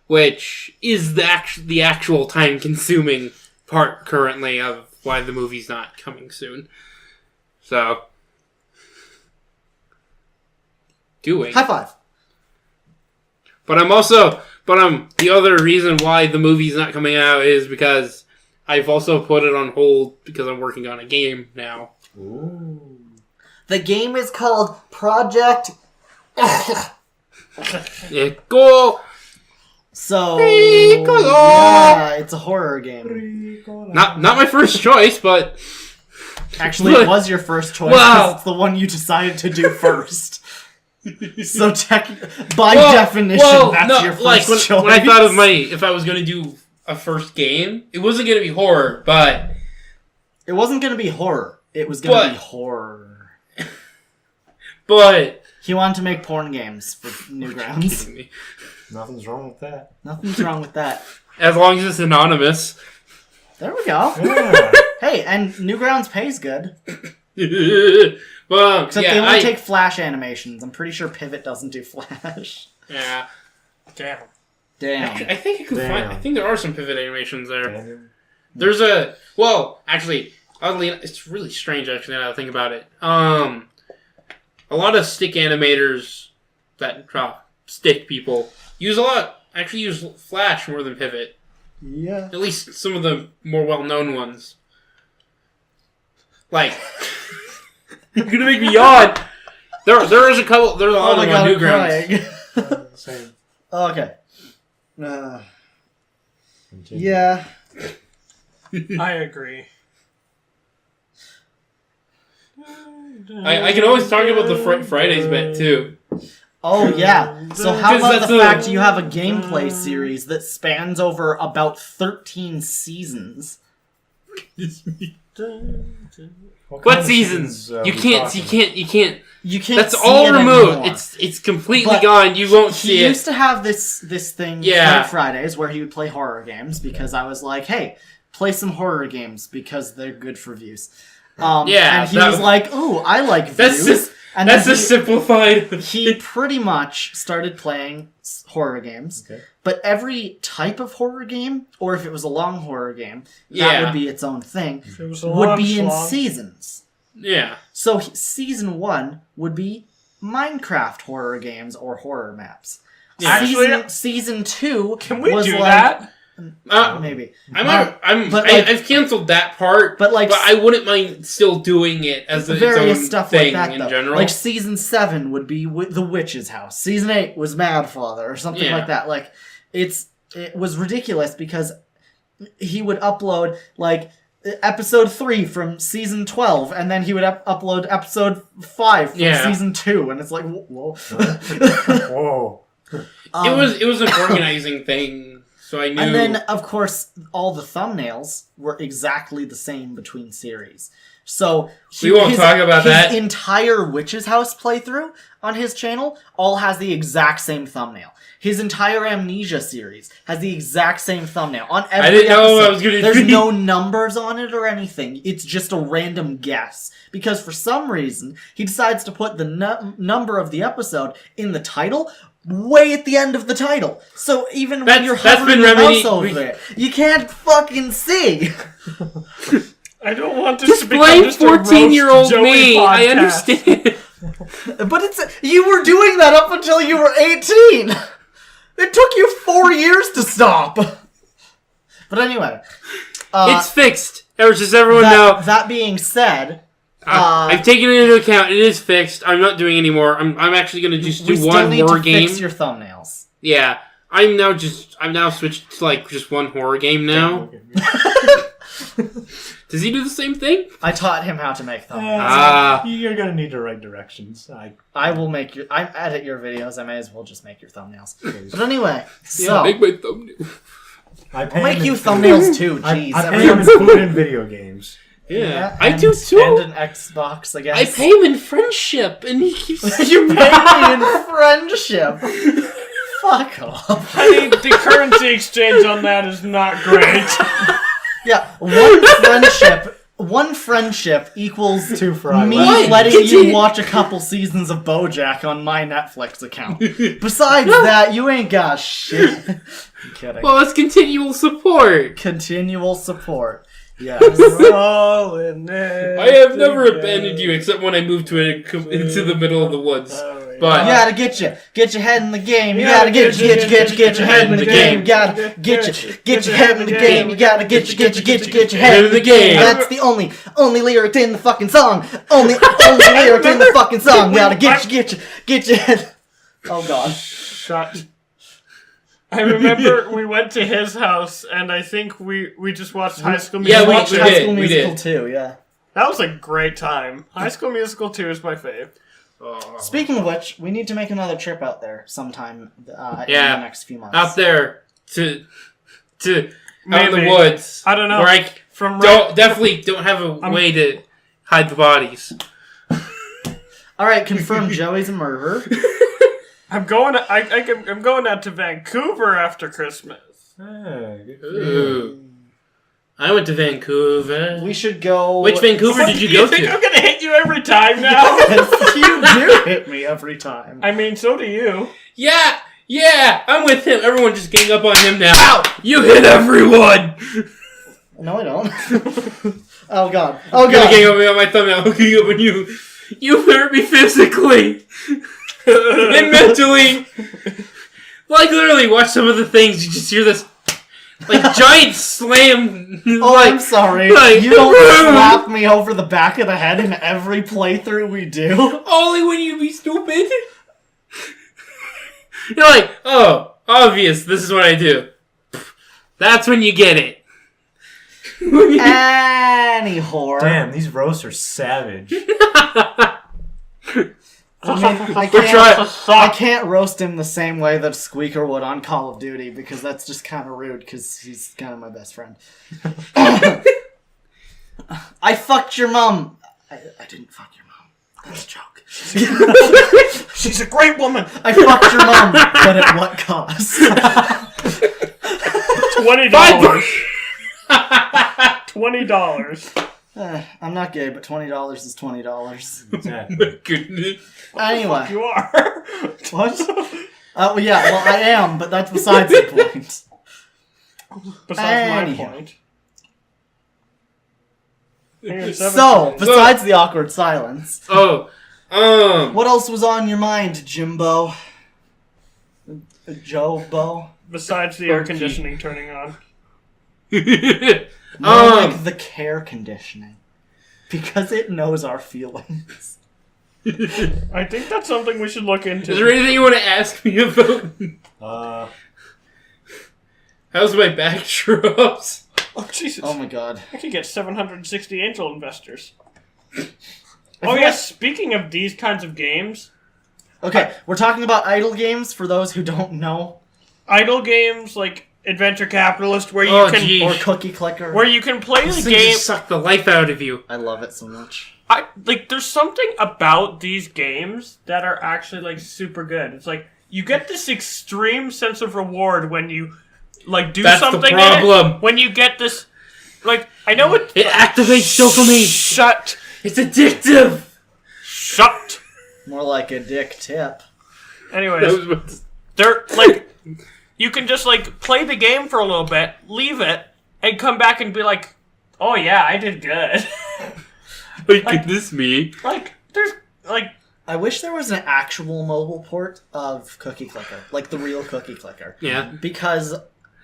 which is the actual time consuming part currently of why the movie's not coming soon. So doing. High five. But the other reason why the movie's not coming out is because I've also put it on hold because I'm working on a game now. Ooh. The game is called Project... Go. So... Piccolo! Yeah, it's a horror game. Not my first choice, but... Actually, it was your first choice because it's the one you decided to do first. So, by definition, that's your first choice. When I thought of if I was going to do a first game, it wasn't going to be horror, but... It wasn't going to be horror. It was going to be horror. But... He wanted to make porn games for Newgrounds. Nothing's wrong with that. Nothing's wrong with that. As long as it's anonymous. There we go. Yeah. Hey, and Newgrounds pays good. But, Except they only take Flash animations. I'm pretty sure Pivot doesn't do Flash. Yeah. Damn. Damn. I think I could find... I think there are some pivot animations there. Damn. There's a... Well, actually, oddly, it's really strange, actually, now that I think about it. A lot of stick animators that stick people use Flash more than Pivot. Yeah. At least some of the more well-known ones. Like, you're gonna make me yawn. There is a couple. There's a lot of them on Newgrounds. Same. Okay. Yeah. I agree. I can always talk about the Fridays bit too. Oh, yeah. So how 'Cause about that's the fact you have a gameplay series that spans over about 13 seasons? What seasons? You can't. You can't That's see all it removed. anymore. It's completely But gone. You won't see He it. used to have this thing Yeah. on Fridays where he would play horror games because I was like, hey, play some horror games because they're good for views. Yeah, and he was like, ooh, I like views. And That's then a simplified. he pretty much started playing horror games. Okay. But every type of horror game, or if it was a long horror game, that Yeah. would be its own thing, It was a would long be in slog. seasons. Yeah. So season 1 would be Minecraft horror games or horror maps. Yeah. Actually, Season 2 Can we was do like, that? Maybe. I've canceled that part, but like I wouldn't mind still doing it as its various own stuff thing like that, in though. general. Like season 7 would be the witch's house. Season 8 was Mad Father or something Yeah. like that. Like it was ridiculous because he would upload like episode 3 from season 12 and then he would upload episode 5 from season 2 and it's like whoa. Whoa. It was an organizing thing. So I knew. And then, of course, all the thumbnails were exactly the same between series. So we won't talk about that. His entire Witch's House playthrough on his channel all has the exact same thumbnail. His entire Amnesia series has the exact same thumbnail on every I didn't know episode. I was going to. There's no numbers on it or anything. It's just a random guess because for some reason he decides to put the number of the episode in the title. Way at the end of the title. So even when you're hovering your mouse over it, you can't fucking see. I don't want to Just become blame just a 14-year-old roast Joey me. podcast. I understand. But you were doing that up until you were 18. It took you 4 years to stop. But anyway. It's fixed. Just everyone know. That being said... I've taken it into account. It is fixed. I'm not doing any more. I'm actually going to just do one horror game. Fix your thumbnails. Yeah. I'm now switched to like just one horror game now. Does he do the same thing? I taught him how to make thumbnails. You're gonna need to write directions. I will make I edit your videos. I may as well just make your thumbnails. But anyway, Yeah, make my thumbnail. I'll make you thumbnails too. Jeez, I pay him in food and video games. Yeah, I do too. And an Xbox, I guess. I pay him in friendship, and he keeps. You pay me in friendship. Fuck off. I mean, the currency exchange on that is not great. Yeah, one friendship equals 2 Fridays. me What? letting you watch a couple seasons of BoJack on my Netflix account. Besides that, you ain't got shit. I'm kidding. Well, it's continual support. Continual support. Yes. I have never abandoned you except when I moved into the middle of the woods. Oh, But You gotta get your head in the game. You gotta get your head in the game. You gotta get your head in the game. You gotta get your head in the game. That's the only lyric in the fucking song. Only lyric in the fucking song. You gotta get your head. Oh god. Shut. I remember we went to his house, and I think we just watched High School Musical. Yeah, Watched we High did, School we Musical did. too. Yeah. That was a great time. High School Musical 2 is my fave. Speaking of which, we need to make another trip out there sometime in the next few months. out there to out in Maybe. the woods. I don't know. Where I From definitely don't have a way to hide the bodies. All right, confirm Joey's a murderer. I'm going. I'm going out to Vancouver after Christmas. Ooh. I went to Vancouver. We should go. Which Vancouver did you go You think to? I'm gonna hit you every time now? Yes, you do hit me every time. I mean, so do you. Yeah, I'm with him. Everyone just gang up on him now. Ow! You hit everyone! No, I don't. Oh god. I'm gonna gang up on my thumbnail. I'm gang up on you. You hurt me physically. And mentally. Like, literally, watch some of the things. You just hear this, like, giant slam. Oh, like, I'm sorry. like, You don't slap me over the back of the head in every playthrough we do. Only when you be stupid. You're like, oh, obvious, this is what I do. That's when you get it. Any whore. Damn, these roasts are savage. I can't roast him the same way that Squeaker would on Call of Duty because that's just kind of rude because he's kind of my best friend. I fucked your mom. I didn't fuck your mom. That's a joke. She's a great woman. I fucked your mom, but at what cost? $20. $20. I'm not gay, but $20 is $20. Yeah. My goodness. Anyway. You are. What? Well, yeah, well, I am, but that's besides the point. Besides Anywho. my point. So, besides the awkward silence, Oh, what else was on your mind, Jimbo? Joe-bo? Besides the air conditioning turning on. More like the care conditioning. Because it knows our feelings. I think that's something we should look into. is there anything you want to ask me about? How's my backdrops? Oh, Jesus. Oh my god. I could get 760 angel investors. I Oh, feel yeah, like- speaking of these kinds of games, Okay, we're talking about idle games for those who don't know. idle games like Adventure Capitalist, where you Oh, can gee. Or Cookie Clicker. where you can play This the thing game. just sucked the life out of you. I love it so much. There's something about these games that are actually like super good. It's like you get this extreme sense of reward when you like do That's the something. problem. In it, when you get this, like I know it. It activates dopamine. Shut. It's addictive. Shut. More like a dick tip. Anyways, they're like you can just like play the game for a little bit, leave it, and come back and be like, "Oh yeah, I did good." My goodness me. Like there's like I wish there was an actual mobile port of Cookie Clicker. Like the real Cookie Clicker. Yeah. Because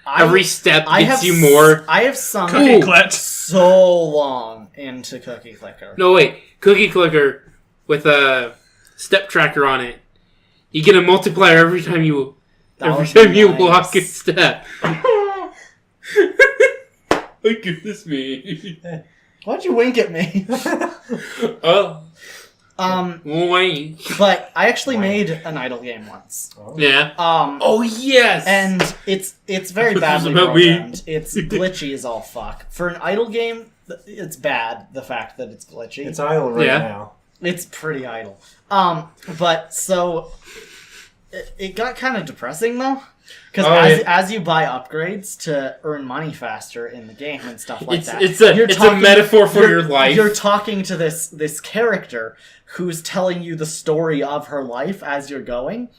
Every step I gets have you more. I have sunk Cookie Clits. so long into Cookie Clicker. No, wait. Cookie Clicker with a step tracker on it. You get a multiplier every time you That would be nice. walk a step. My goodness me. Why'd you wink at me? Oh. But I actually made an idle game once. Yeah. Um, Oh, yes! and it's very This badly is about me. programmed. It's glitchy as all fuck. For an idle game, it's bad. The fact that it's glitchy. It's idle right Yeah. now. It's pretty idle. But so it got kind of depressing though, because as you buy upgrades to earn money faster in the game and stuff like that, It's a metaphor for your life. You're talking to this character who's telling you the story of her life as you're going.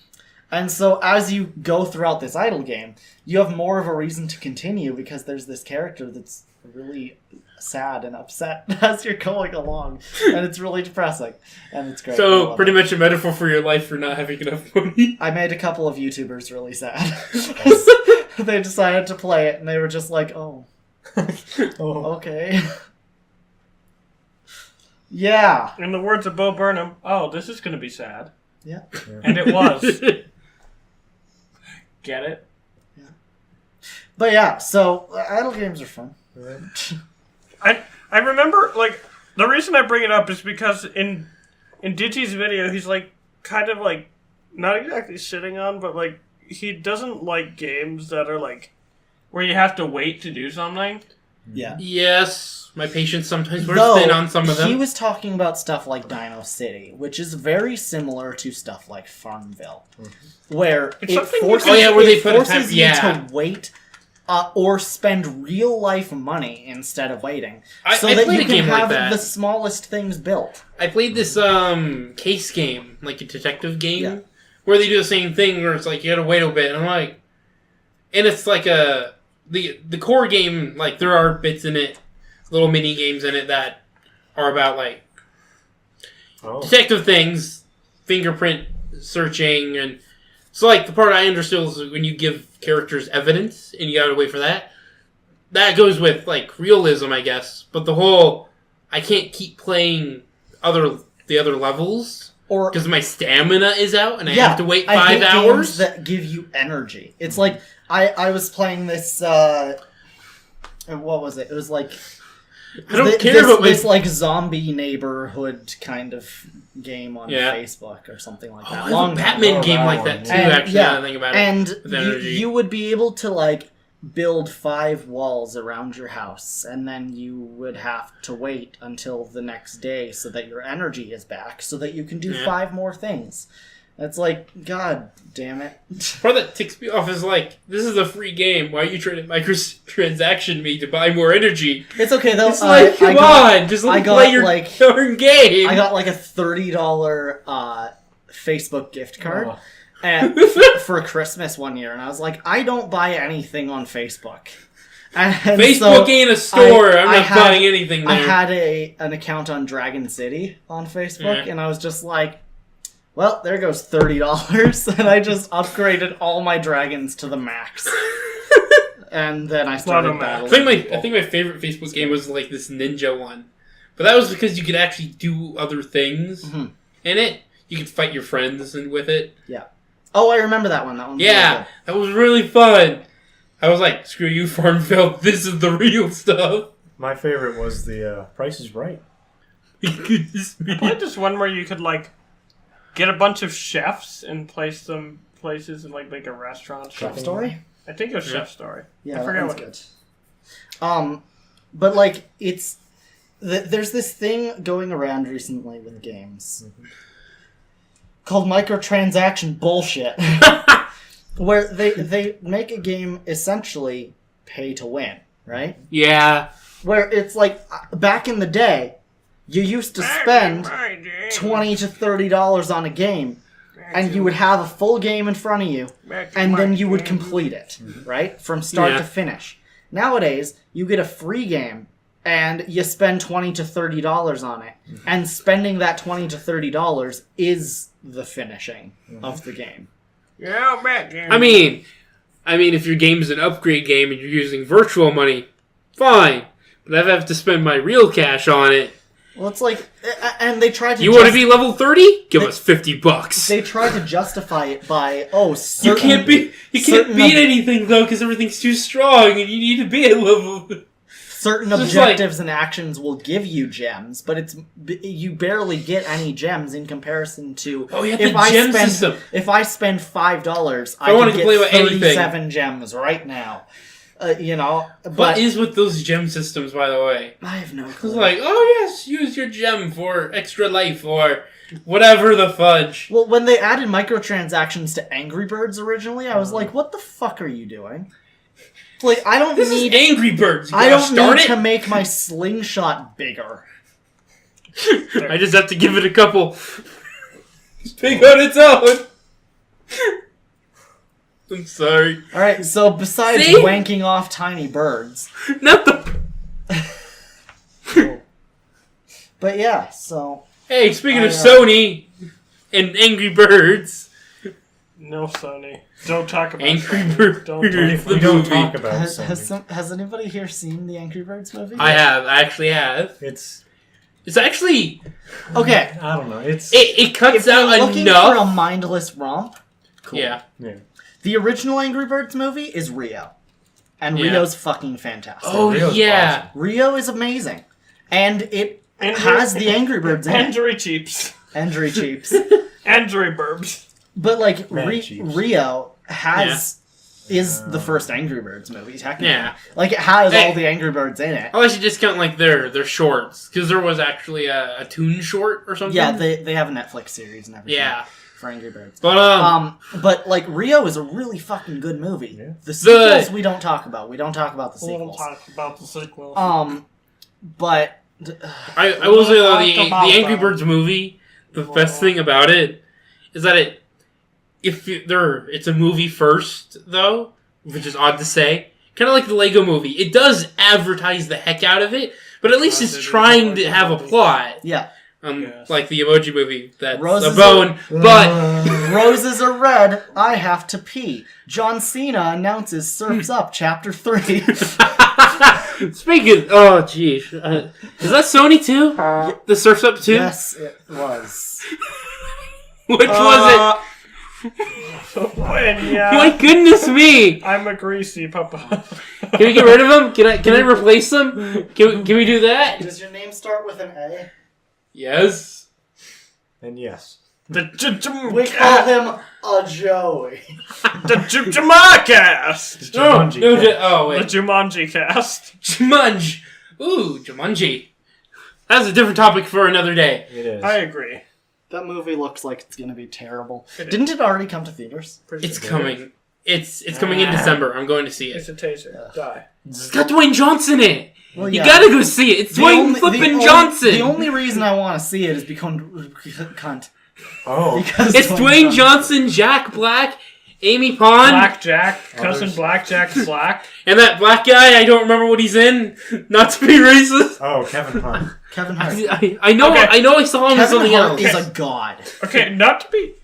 And so as you go throughout this idle game, you have more of a reason to continue because there's this character that's really sad and upset as you're going along, and it's really depressing, and it's great. So, pretty much a metaphor for your life for not having enough money. I made a couple of YouTubers really sad. They decided to play it, and they were just like, "Oh, okay, yeah." In the words of Bo Burnham, "Oh, this is going to be sad," Yeah. and it was. Get it? But yeah, so idle games are fun. I remember, like, the reason I bring it up is because in Digi's video, he's, like, kind of, like, not exactly shitting on, but, like, he doesn't like games that are, like, where you have to wait to do something. Yeah. Yes, my patience sometimes wears Though, thin on some of them. he was talking about stuff like Dino City, which is very similar to stuff like Farmville, where It's it something you forces, can- where they it put a forces time- you yeah. to wait or spend real life money instead of waiting, so I that played you a can game like have that. the smallest things built. I played this case game, like a detective game, Yeah. where they do the same thing where it's like you gotta wait a bit, and I'm like, and it's like the core game, like there are bits in it, little mini games in it that are about like detective things, fingerprint searching, and so like the part I understood was when you give characters evidence and you gotta wait for that. That goes with like realism, I guess, but the whole I can't keep playing the other levels Or because my stamina is out and I yeah, have to wait I 5 hate hours. games that give you energy. It's like I was playing this. What was it? It was like I don't care this, about this like zombie neighborhood kind of game on Yeah. Facebook or something like Oh, that. I have a Long Batman time game ago. like that too. And, Actually, yeah, now that I think about it. And with energy. you would be able to like build 5 walls around your house, and then you would have to wait until the next day so that your energy is back, so that you can do Yeah. 5 more things. It's like, God damn it. Part that ticks me off is like, this is a free game. Why are you trying to microtransaction me to buy more energy? It's okay though. It's like, come on, just let me play your darn game. I got like a $30 Facebook gift card Oh. and for Christmas one year, and I was like, I don't buy anything on Facebook. And Facebook so ain't a store. I'm I not had- buying anything there. I had an account on Dragon City on Facebook, Yeah. and I was just like, well, there goes $30, and I just upgraded all my dragons to the max. And then I started Lot of max. battling. I think my favorite Facebook game was like this ninja one, but that was because you could actually do other things Mhm. in it. You could fight your friends and with it. Oh, I remember that one. That one. Yeah, that was really fun. I was like, screw you, Farmville. This is the real stuff. My favorite was the Price is Right. Goodness me. I played this one where you could, like, get a bunch of chefs and place them places and, like, make a restaurant. Chef Story. I think it was Chef Story. Yeah, I that forget one's what. good. But like it's there's this thing going around recently with games called microtransaction bullshit, where they make a game essentially pay to win, right? Yeah. Where it's like back in the day, you used to spend $20 to $30 on a game, and you would have a full game in front of you, and then you would complete it, right? From start Yeah. to finish. Nowadays, you get a free game, and you spend $20 to $30 on it, and spending that $20 to $30 is the finishing of the game. Yeah, back I mean, if your game is an upgrade game and you're using virtual money, fine. But if I have to spend my real cash on it, Well, it's like, and they tried to. you want to be level 30? Give us $50. They tried to justify it by You can't beat certain anything though because everything's too strong and you need to be at level. certain It's just like- objectives and actions will give you gems, but you barely get any gems in comparison to. Oh, yeah, the gem spend, system. If I spend $5, I wanna can complain get about anything. 37 gems right now. You know, but What is with those gem systems, by the way? I have no It's clue. like, oh yes, use your gem for extra life or whatever the fudge. Well, when they added microtransactions to Angry Birds originally, I was like, "What the fuck are you doing?" Like, I don't This need. is Angry Birds. You I gotta don't start need it. to make my slingshot bigger. I just have to give it a couple. It's big on its own. I'm sorry. All right, so besides See? wanking off tiny birds, Not the. But yeah, so... Hey, speaking of Sony and Angry Birds. No, Sony. Don't talk about Angry Sony. Birds. Don't talk We don't talk about Has, Sony. has anybody here seen the Angry Birds movie? I have. I actually have. It's actually... Okay. I don't know. It cuts If you're out looking enough. for a mindless romp, cool. Yeah. The original Angry Birds movie is Rio. And Yeah. Rio's fucking fantastic. Oh, Rio's yeah. Rio is amazing. And it Angry- has the Angry Birds in it. Andrew Cheeps. Andrew Cheeps. Andrew Burbs. But like Man, Cheeps. Rio is the first Angry Birds movie, technically. Yeah. Like it has Hey. all the Angry Birds in it. Unless you discount like their shorts, because there was actually a Toon short or something. Yeah, they have a Netflix series and everything. Yeah. For Angry Birds. But But like Rio is a really fucking good movie. Yeah. The sequels we don't talk about. We don't talk about the We'll sequels. talk about the sequel. But I will say though, the Talk about Angry them. Birds movie, the best thing about it is that it's a movie first though, which is odd to say. Kind of like the Lego movie. It does advertise the heck out of it, but at least Yes, it's it is trying like to a have a movie. plot. yeah, Yes. Like the Emoji Movie, that's Roses a bone. But roses are red. I have to pee. John Cena announces "Surfs Up" Chapter 3. speaking, oh jeez, is that Sony too? The Surf's Up 2? Yes, it was. Which was When, it? yeah. My goodness me! I'm a greasy papa. Can we get rid of him? Can I replace them? Can we do that? Does your name start with an A? Yes. and yes. The We call him a Joey. JAMAcast. Jumanji No, cast. oh The wait, Jumanji cast. Jumanji. Ooh, Jumanji. That's a different topic for another day. It is. I agree. That movie looks like it's gonna be terrible. It is. Didn't it already come to theaters? It's coming. It's coming in December. I'm going to see It's it. a taser. Die. It's got Dwayne Johnson in it. Well, You yeah. gotta go see it. It's Dwayne flippin' Johnson. The only reason I want to see it is because cunt. Oh. Because It's Dwayne Johnson, Jack Black, Amy Pond, Blackjack. Cousin Others. Blackjack Slack. and that black guy. I don't remember what he's in. Not to be racist. Oh, Kevin Hart. Kevin Hart. I know. Okay. I know. I saw him in Kevin something Hart else. is a god. Okay, not to be...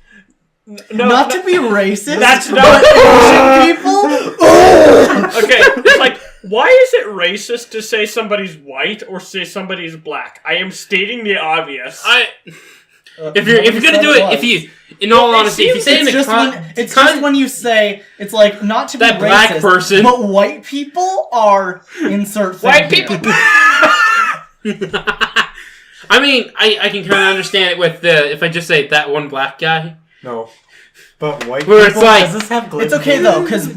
No, Not to be racist, That's but not- Asian people. Okay, it's like, why is it racist to say somebody's white or say somebody's black? I am stating the obvious. If you're gonna do it, in all honesty, if you say It's in a just when you say it's like not to be That racist, black person. but white people are insert thing White here. people. I mean, I can kind of understand it with if I just say that one black guy. No. But white Where it's people, like- does this have gluten? It's okay though, because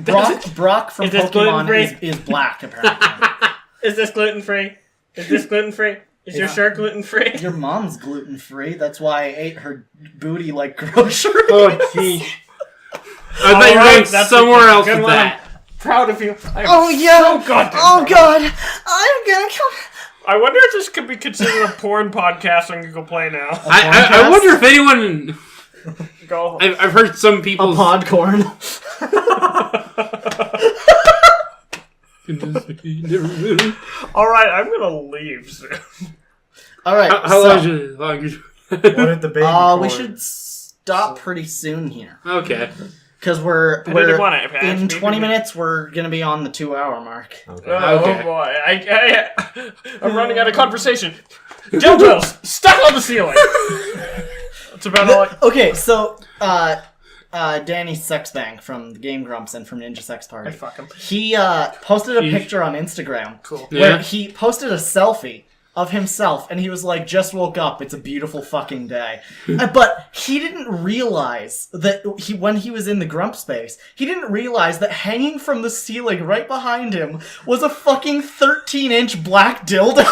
Brock from Is this Pokemon gluten-free? is black apparently. Is this gluten free? Is this gluten free? Is your shirt gluten free? Your mom's gluten free. That's why I ate her booty like groceries. Oh, jeez. I bet you're Alright, going that's somewhere a else good with one. that. Proud of you. I am Oh yeah. so goddamn Oh proud. god. I'm gonna come. I wonder if this could be considered a porn podcast on Google Play now. I wonder if anyone. Go. I've heard some people. Podcorn. Alright, I'm gonna leave soon. All right. How so, long is What did the baby we corn- should stop pretty soon here Okay. because we're didn't want it, man. in 20 minutes. We're gonna be on the 2-hour mark. Okay. Okay. Oh boy, I'm running out of conversation. Dildos stuck on the ceiling. That's about all. Okay, so Danny Sexbang from the Game Grumps and from Ninja Sex Party. I fuck him. He posted a Sheesh. picture on Instagram Cool. where Yeah. he posted a selfie of himself and he was like, just woke up, it's a beautiful fucking day. But he didn't realize that when he was in the grump space, he didn't realize that hanging from the ceiling right behind him was a fucking 13-inch black dildo.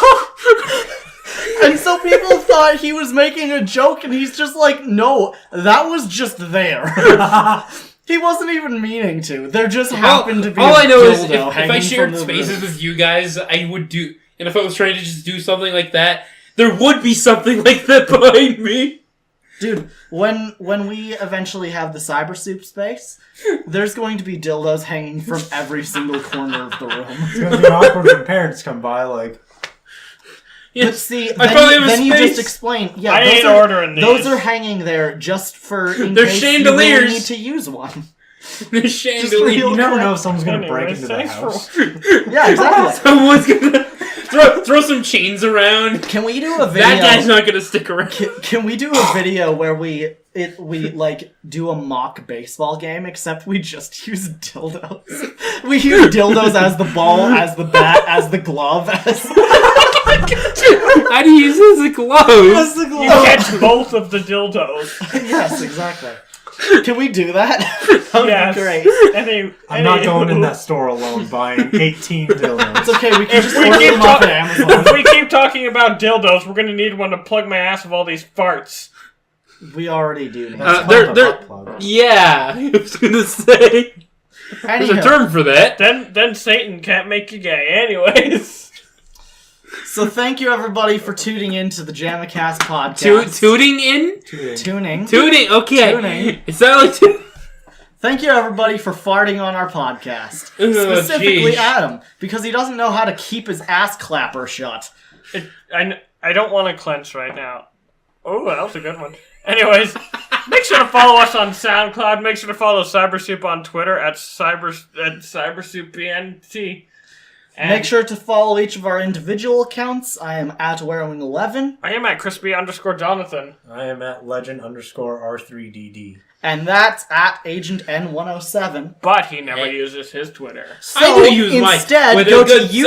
And so people thought he was making a joke, and he's just like, no, that was just there. He wasn't even meaning to. There just happened to be all a I know is dildo if I hanging shared from the spaces roof. with you guys, I would do. And if I was trying to just do something like that, there would be something like that behind me. Dude, when we eventually have the cyber soup space, there's going to be dildos hanging from every single corner of the room. It's gonna be awkward when parents come by, like, But see, I probably have a then you space. just explain. Yeah, I ain't ordering these. Those are hanging there just for in They're case you chandeliers. really need to use one. The real chandelier. You never quick. know if someone's going to break Anyways, into the thanks house. Yeah, exactly. Someone's gonna throw some chains around. Can we do a video? That guy's not gonna stick around. Can we do a video where we like do a mock baseball game, except we just use dildos? We use dildos as the ball, as the bat, as the glove, as How do you use it as a glove? as the You glove. catch both of the dildos. Yes, exactly. Can we do that? That would Yes. be great. I'm not going in that store alone buying 18 dildos. It's okay. We can If just we order keep them off talk- of Amazon. If we keep talking about dildos, we're gonna need one to plug my ass with all these farts. We already do. That's they're- called a they're- butt plug. Yeah, I was gonna say. There's a Anyhow, term for that. Then Satan can't make you gay. Anyways. so thank you everybody for tuning in to the JAMAcast podcast. Tooting in? Tuning. Tooting, okay. Tuning. It sounded like Thank you everybody for farting on our podcast. Oh, Specifically geez. Adam, because he doesn't know how to keep his ass clapper shut. I don't want to clench right now. Oh, that was a good one. Anyways, make sure to follow us on SoundCloud. Make sure to follow CyberSoup on Twitter at CyberSoupBNT. And Make sure to follow each of our individual accounts. I am at Wearing11, I am at crispy_Jonathan. I am at legend_R3DD. and that's at AgentN107. But he never Hey. uses his Twitter. So I do use my instead, Twitter, go to good sir.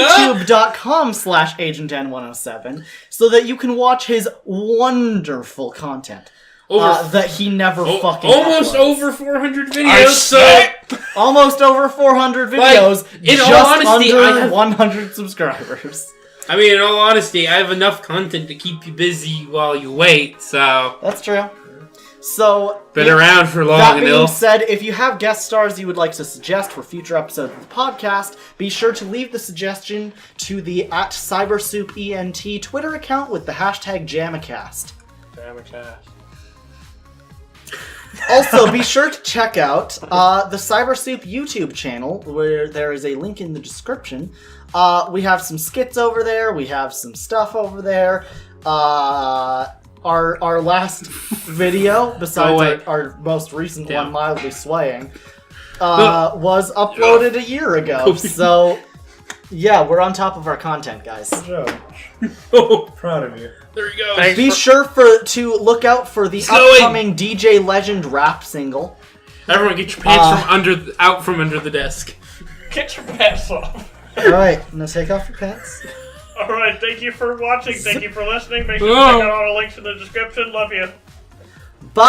youtube.com/AgentN107 so that you can watch his wonderful content. That he never fucking almost uploads. over 400 videos, so Almost over 400 videos, in all just honesty, under I have- 100 subscribers. I mean, in all honesty, I have enough content to keep you busy while you wait, so That's true. So, been around for long that being enough. said, if you have guest stars you would like to suggest for future episodes of the podcast, be sure to leave the suggestion to the at CyberSoupENT Twitter account with the hashtag JAMAcast. JAMAcast. Also, be sure to check out the CyberSoup YouTube channel, where there is a link in the description. We have some skits over there. We have some stuff over there. Our last video, besides our most recent one, Mildly Swaying, was uploaded a year ago. So, yeah, we're on top of our content, guys. Good job. Oh, Proud of you. there we go. Thanks Be for- sure to look out for the Slowing. upcoming DJ Legend rap single. Everyone, get your pants out from under the desk. Get your pants off. Alright, now take off your pants. Alright, thank you for watching. Thank you for listening. Make sure to check out all the links in the description. Love you. Bye.